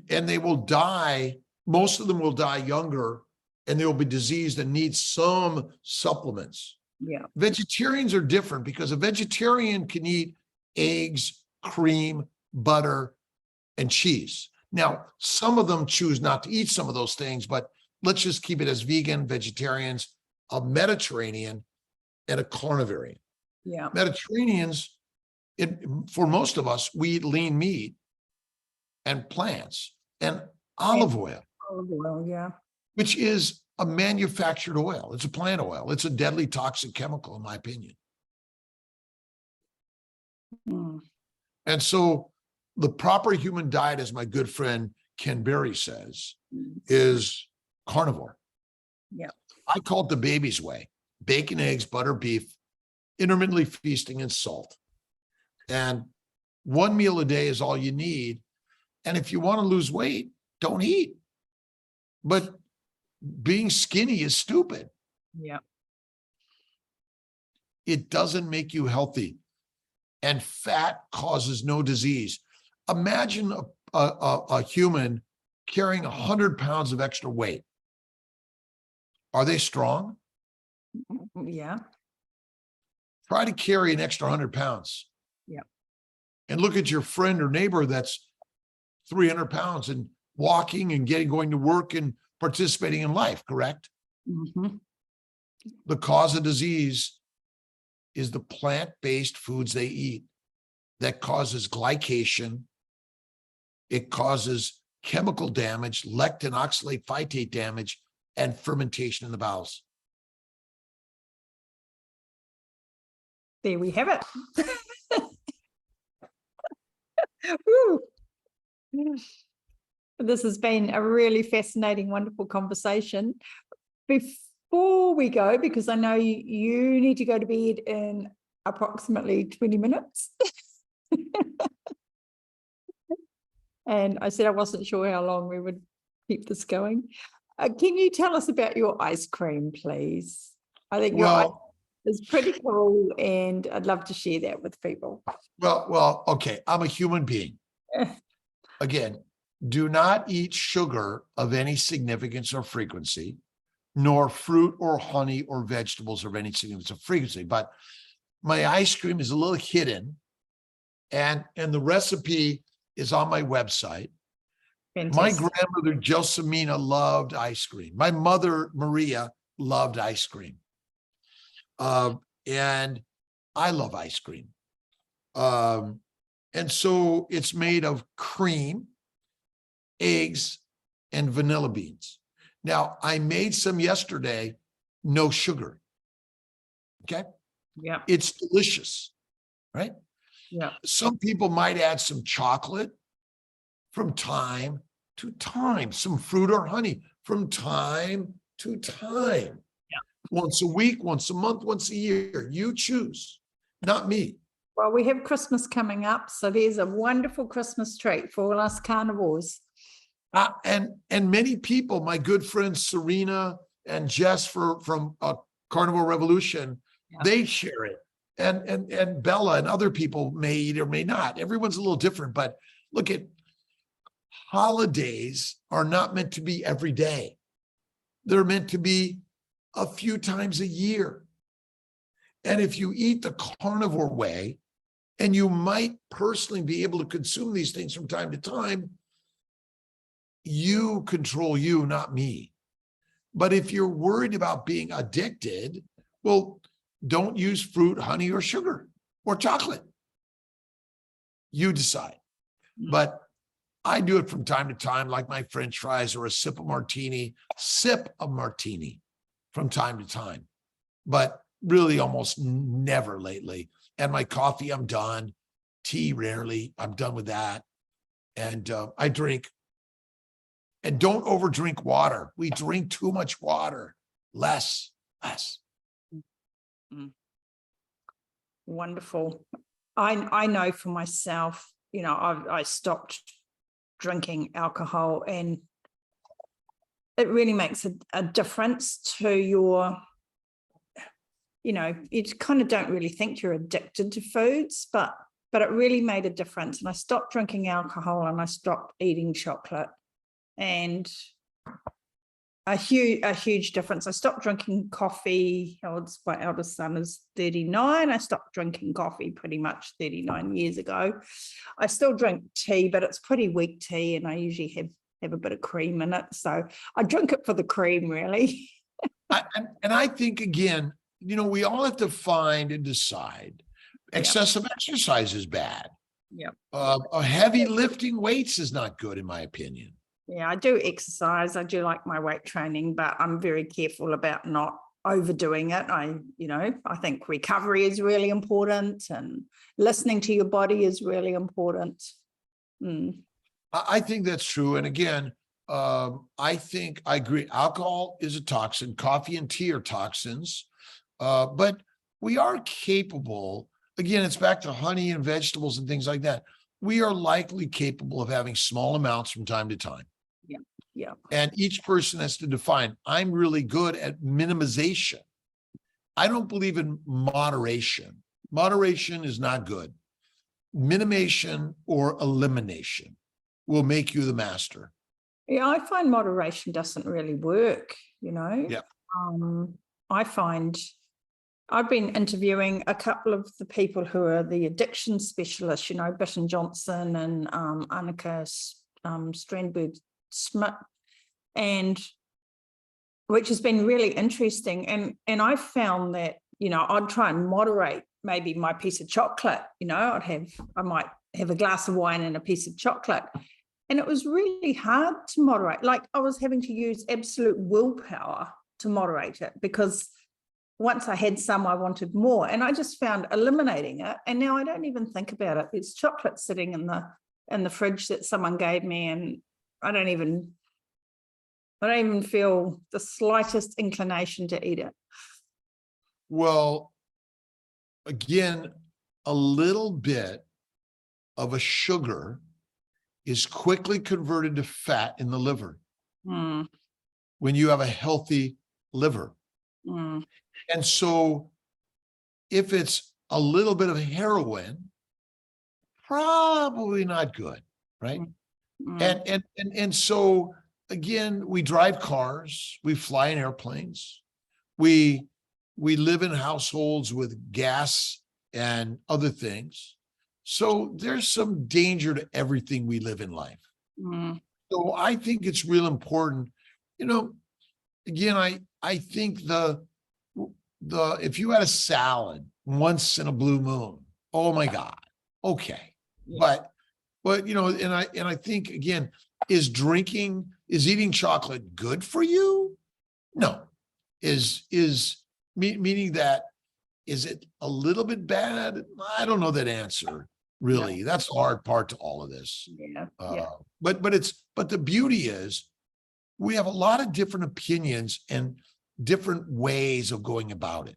And they will die. Most of them will die younger, and they will be diseased and need some supplements. Yeah. Vegetarians are different, because a vegetarian can eat eggs, cream, butter, and cheese. Now, some of them choose not to eat some of those things, but let's just keep it as vegan, vegetarians, a Mediterranean, and a carnivore. Yeah. Mediterraneans, for most of us, we eat lean meat and plants and olive oil. Olive oil, yeah. Which is a manufactured oil. It's a plant oil. It's a deadly toxic chemical, in my opinion. And so the proper human diet, as my good friend Ken Berry says, is carnivore. Yeah. I call it the baby's way: bacon, eggs, butter, beef, intermittently feasting, and salt. And one meal a day is all you need. And if you want to lose weight, don't eat. But being skinny is stupid. Yeah. It doesn't make you healthy. And fat causes no disease. Imagine a human carrying 100 pounds of extra weight. Are they strong? Yeah. Try to carry an extra 100 pounds. Yeah. And look at your friend or neighbor that's 300 pounds and walking and going to work and participating in life, correct? Mm-hmm. The cause of disease is the plant-based foods they eat that causes glycation. It causes chemical damage, lectin, oxalate, phytate damage, and fermentation in the bowels. There we have it. Woo. This has been a really fascinating, wonderful conversation. Before we go, because I know you need to go to bed in approximately 20 minutes. And I said I wasn't sure how long we would keep this going. Can you tell us about your ice cream, please? I think your ice Well, is pretty cool, and I'd love to share that with people. okay. I'm a human being. Again, do not eat sugar of any significance or frequency, nor fruit or honey or vegetables of any significance or frequency. But my ice cream is a little hidden, and the recipe is on my website. My Fantastic. grandmother, Josemina, loved ice cream. My mother, Maria, loved ice cream. And I love ice cream. And so it's made of cream, eggs, and vanilla beans. Now, I made some yesterday, no sugar. Okay. Yeah. It's delicious, right? Yeah. Some people might add some chocolate from time to time, some fruit or honey from time to time. Yeah. Once a week, once a month, once a year. You choose, not me. Well, we have Christmas coming up, so there's a wonderful Christmas treat for all us carnivores. And many people, my good friends Serena and Jess from Carnivore Revolution, Yeah. they share it. And Bella and other people may eat or may not. Everyone's a little different, but look at holidays are not meant to be every day. They're meant to be a few times a year. And if you eat the carnivore way, and you might personally be able to consume these things from time to time, you control you, not me. But if you're worried about being addicted, well, don't use fruit, honey, or sugar or chocolate. You decide. But I do it from time to time, like my French fries or a sip of martini from time to time, but really almost never lately. And my coffee, I'm done. Tea, rarely. I'm done with that. And I drink. And don't overdrink water. We drink too much water. Less. Wonderful. I know for myself, I stopped drinking alcohol, and it really makes a difference to your, you kind of don't really think you're addicted to foods, but it really made a difference. And I stopped drinking alcohol and I stopped eating chocolate, and a huge difference. I stopped drinking coffee. My eldest son is 39. I stopped drinking coffee pretty much 39 years ago. I still drink tea, but it's pretty weak tea, and I usually have a bit of cream in it. So I drink it for the cream, really. I think, again, we all have to find and decide. Excessive exercise is bad. Yeah. Heavy lifting weights is not good, in my opinion. Yeah, I do exercise. I do like my weight training, but I'm very careful about not overdoing it. I think recovery is really important, and listening to your body is really important. I think that's true. And again, I think I agree. Alcohol is a toxin. Coffee and tea are toxins. But we are capable, again, it's back to honey and vegetables and things like that. We are likely capable of having small amounts from time to time. Yeah. And each person has to define. I'm really good at minimization. I don't believe in moderation. Moderation is not good. Minimation or elimination will make you the master. Yeah, I find moderation doesn't really work, Yeah. I find I've been interviewing a couple of the people who are the addiction specialists, Bitten Johnson and Annika Strandberg Smith, and which has been really interesting. And I found that, I'd try and moderate maybe my piece of chocolate, I might have a glass of wine and a piece of chocolate. And it was really hard to moderate. Like, I was having to use absolute willpower to moderate it, because once I had some, I wanted more. And I just found eliminating it. And now I don't even think about it. There's chocolate sitting in the fridge that someone gave me, and I don't even feel the slightest inclination to eat it. Well, again, a little bit of a sugar is quickly converted to fat in the liver Mm, when you have a healthy liver. mm, And so if it's a little bit of heroin, probably not good, right? mm, And so again, we drive cars, we fly in airplanes, we live in households with gas and other things. So there's some danger to everything we live in life. mm, So I think it's real important, you know, again, I think the if you had a salad once in a blue moon, oh my God, okay. yeah. But you know, and I think again, is eating chocolate good for you? No. Meaning that, is it a little bit bad? I don't know that answer, really. No. That's the hard part to all of this. Yeah. Yeah. But the beauty is we have a lot of different opinions and different ways of going about it,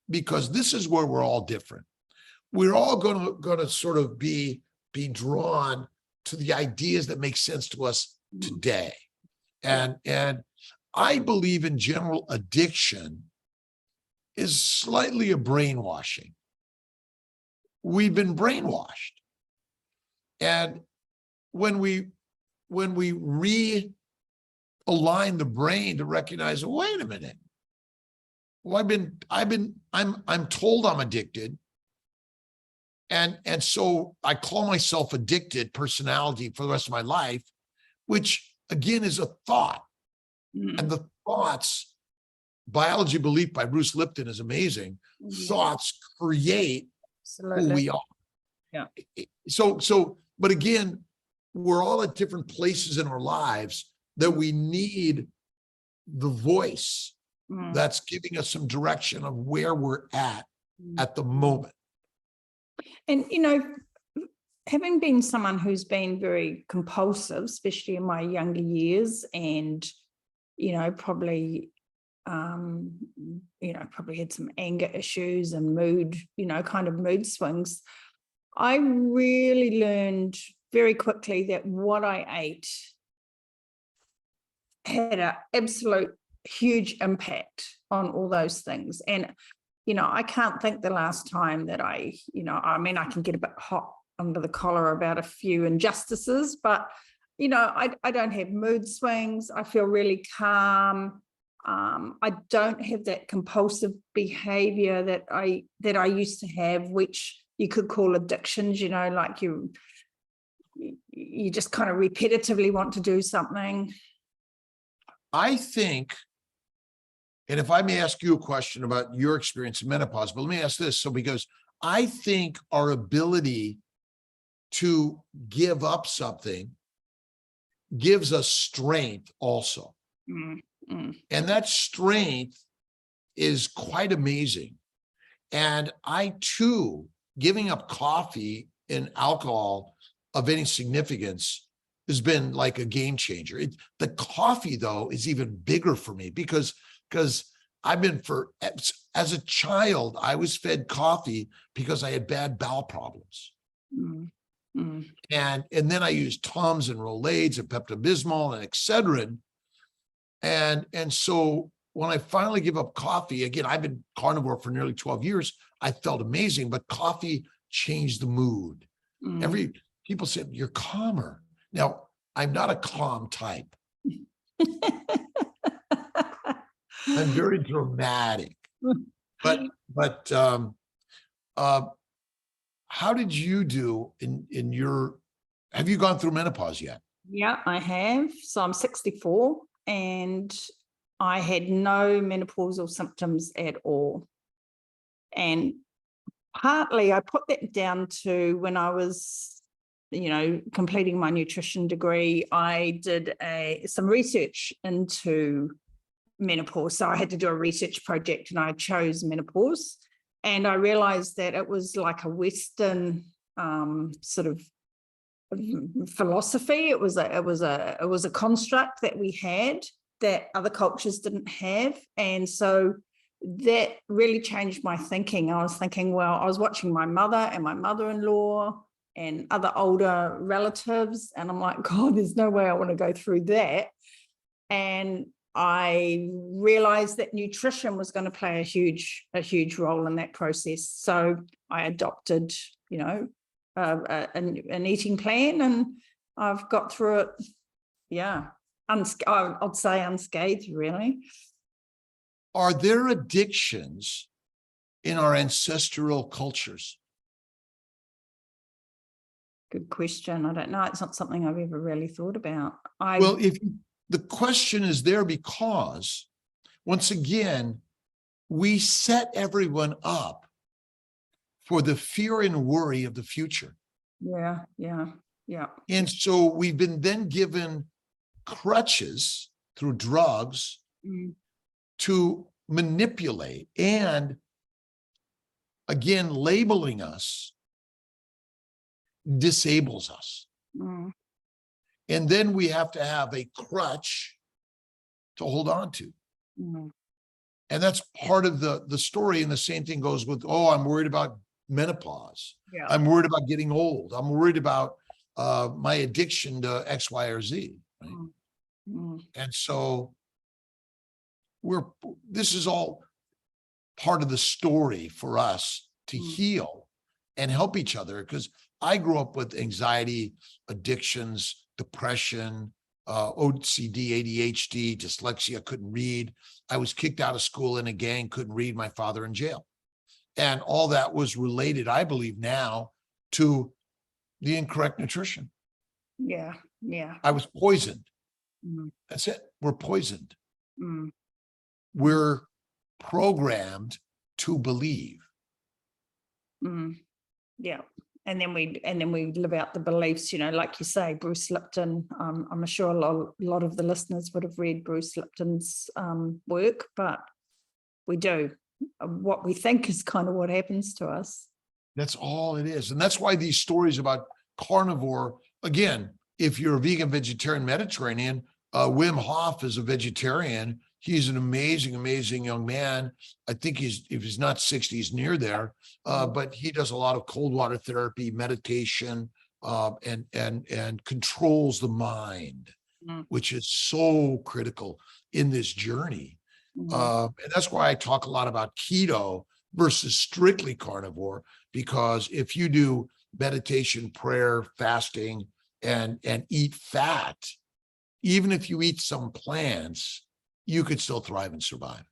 because this is where we're all different. We're all going to sort of be drawn to the ideas that make sense to us today. And I believe in general addiction is slightly a brainwashing. We've been brainwashed. And when we realign the brain to recognize, wait a minute, well, I'm told I'm addicted. And so I call myself addicted personality for the rest of my life, which again is a thought. Mm, And the thoughts, biology belief by Bruce Lipton is amazing. yeah, Thoughts create who absolutely. we are. Yeah. But again, we're all at different places in our lives that we need the voice Mm, that's giving us some direction of where we're at the moment. And, you know, having been someone who's been very compulsive, especially in my younger years, and, you know, probably had some anger issues and mood, kind of mood swings, I really learned very quickly that what I ate had an absolute huge impact on all those things. And, I can't think the last time that I can get a bit hot under the collar about a few injustices, but, I don't have mood swings. I feel really calm. I don't have that compulsive behavior that I used to have, which you could call addictions, like you just kind of repetitively want to do something. I think, and if I may ask you a question about your experience in menopause, but let me ask this. So, because I think our ability to give up something gives us strength also. Mm-hmm. And that strength is quite amazing. And I too, giving up coffee and alcohol of any significance has been like a game changer. The coffee, though, is even bigger for me because I've been as a child, I was fed coffee because I had bad bowel problems. Mm-hmm. And then I used Tums and Rolaids and Pepto-Bismol and Excedrin. And so when I finally give up coffee, again, I've been carnivore for nearly 12 years. I felt amazing, but coffee changed the mood. Mm-hmm. People said, you're calmer. Now, I'm not a calm type. I'm very dramatic. But how did you do in your, have you gone through menopause yet? Yeah, I have. So I'm 64 and I had no menopausal symptoms at all. And partly I put that down to when I was, completing my nutrition degree, I did some research into menopause. So I had to do a research project and I chose menopause. And I realized that it was like a Western sort of philosophy. It was a construct that we had that other cultures didn't have. And so that really changed my thinking. I was thinking, well, I was watching my mother and my mother-in-law, and other older relatives. And I'm like, God, there's no way I want to go through that. And I realized that nutrition was going to play a huge role in that process. So I adopted, an eating plan, and I've got through it. Yeah. I'd say unscathed, really. Are there addictions in our ancestral cultures? Good question. I don't know. It's not something I've ever really thought about. The question is there because, once again, we set everyone up for the fear and worry of the future. Yeah. And so we've been then given crutches through drugs to manipulate, and again, labeling us disables us. And then we have to have a crutch to hold on to. And that's part of the story. And the same thing goes with, I'm worried about menopause. Yeah. I'm worried about getting old. I'm worried about my addiction to X, Y, or Z. Right? And so this is all part of the story for us to heal and help each other, because I grew up with anxiety, addictions, depression, OCD, ADHD, dyslexia, couldn't read. I was kicked out of school in a gang, couldn't read, my father in jail. And all that was related, I believe now, to the incorrect nutrition. Yeah. I was poisoned. That's it. We're poisoned. We're programmed to believe. Yeah. And then we live out the beliefs, like you say, Bruce Lipton. I'm sure a lot of the listeners would have read Bruce Lipton's work, but we do. What we think is kind of what happens to us. That's all it is. And that's why these stories about carnivore, again, if you're a vegan, vegetarian, Mediterranean, Wim Hof is a vegetarian. He's an amazing, amazing young man. I think if he's not 60, he's near there. But he does a lot of cold water therapy, meditation, and controls the mind, which is so critical in this journey. And that's why I talk a lot about keto versus strictly carnivore, because if you do meditation, prayer, fasting, and eat fat, even if you eat some plants, you could still thrive and survive.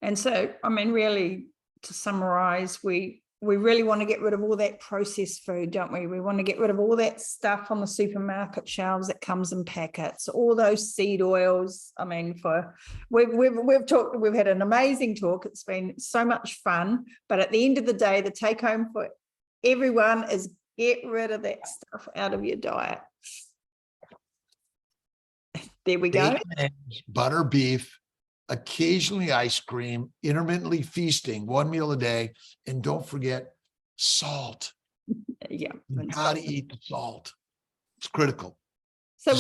And so, really, to summarize, we really want to get rid of all that processed food, don't we? We want to get rid of all that stuff on the supermarket shelves that comes in packets, all those seed oils. We've had an amazing talk. It's been so much fun. But at the end of the day, the take home for everyone is get rid of that stuff out of your diet. There we go. Bacon, eggs, butter, beef, occasionally ice cream, intermittently feasting, one meal a day. And don't forget salt. Yeah. You gotta eat the salt. It's critical. So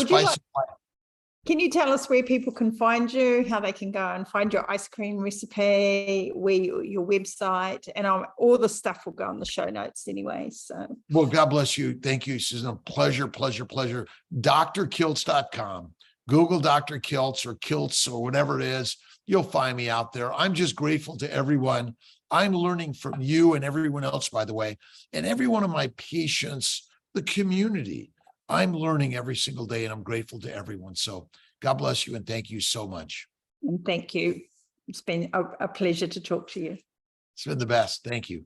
can you tell us where people can find you, how they can go and find your ice cream recipe, your website, and all the stuff will go on the show notes anyway. So, well, God bless you. Thank you, Susan. Pleasure. DrKiltz.com. Google Dr. Kiltz or Kiltz or whatever it is. You'll find me out there. I'm just grateful to everyone. I'm learning from you and everyone else, by the way, and every one of my patients, the community. I'm learning every single day, and I'm grateful to everyone. So God bless you, and thank you so much. And thank you. It's been a pleasure to talk to you. It's been the best. Thank you.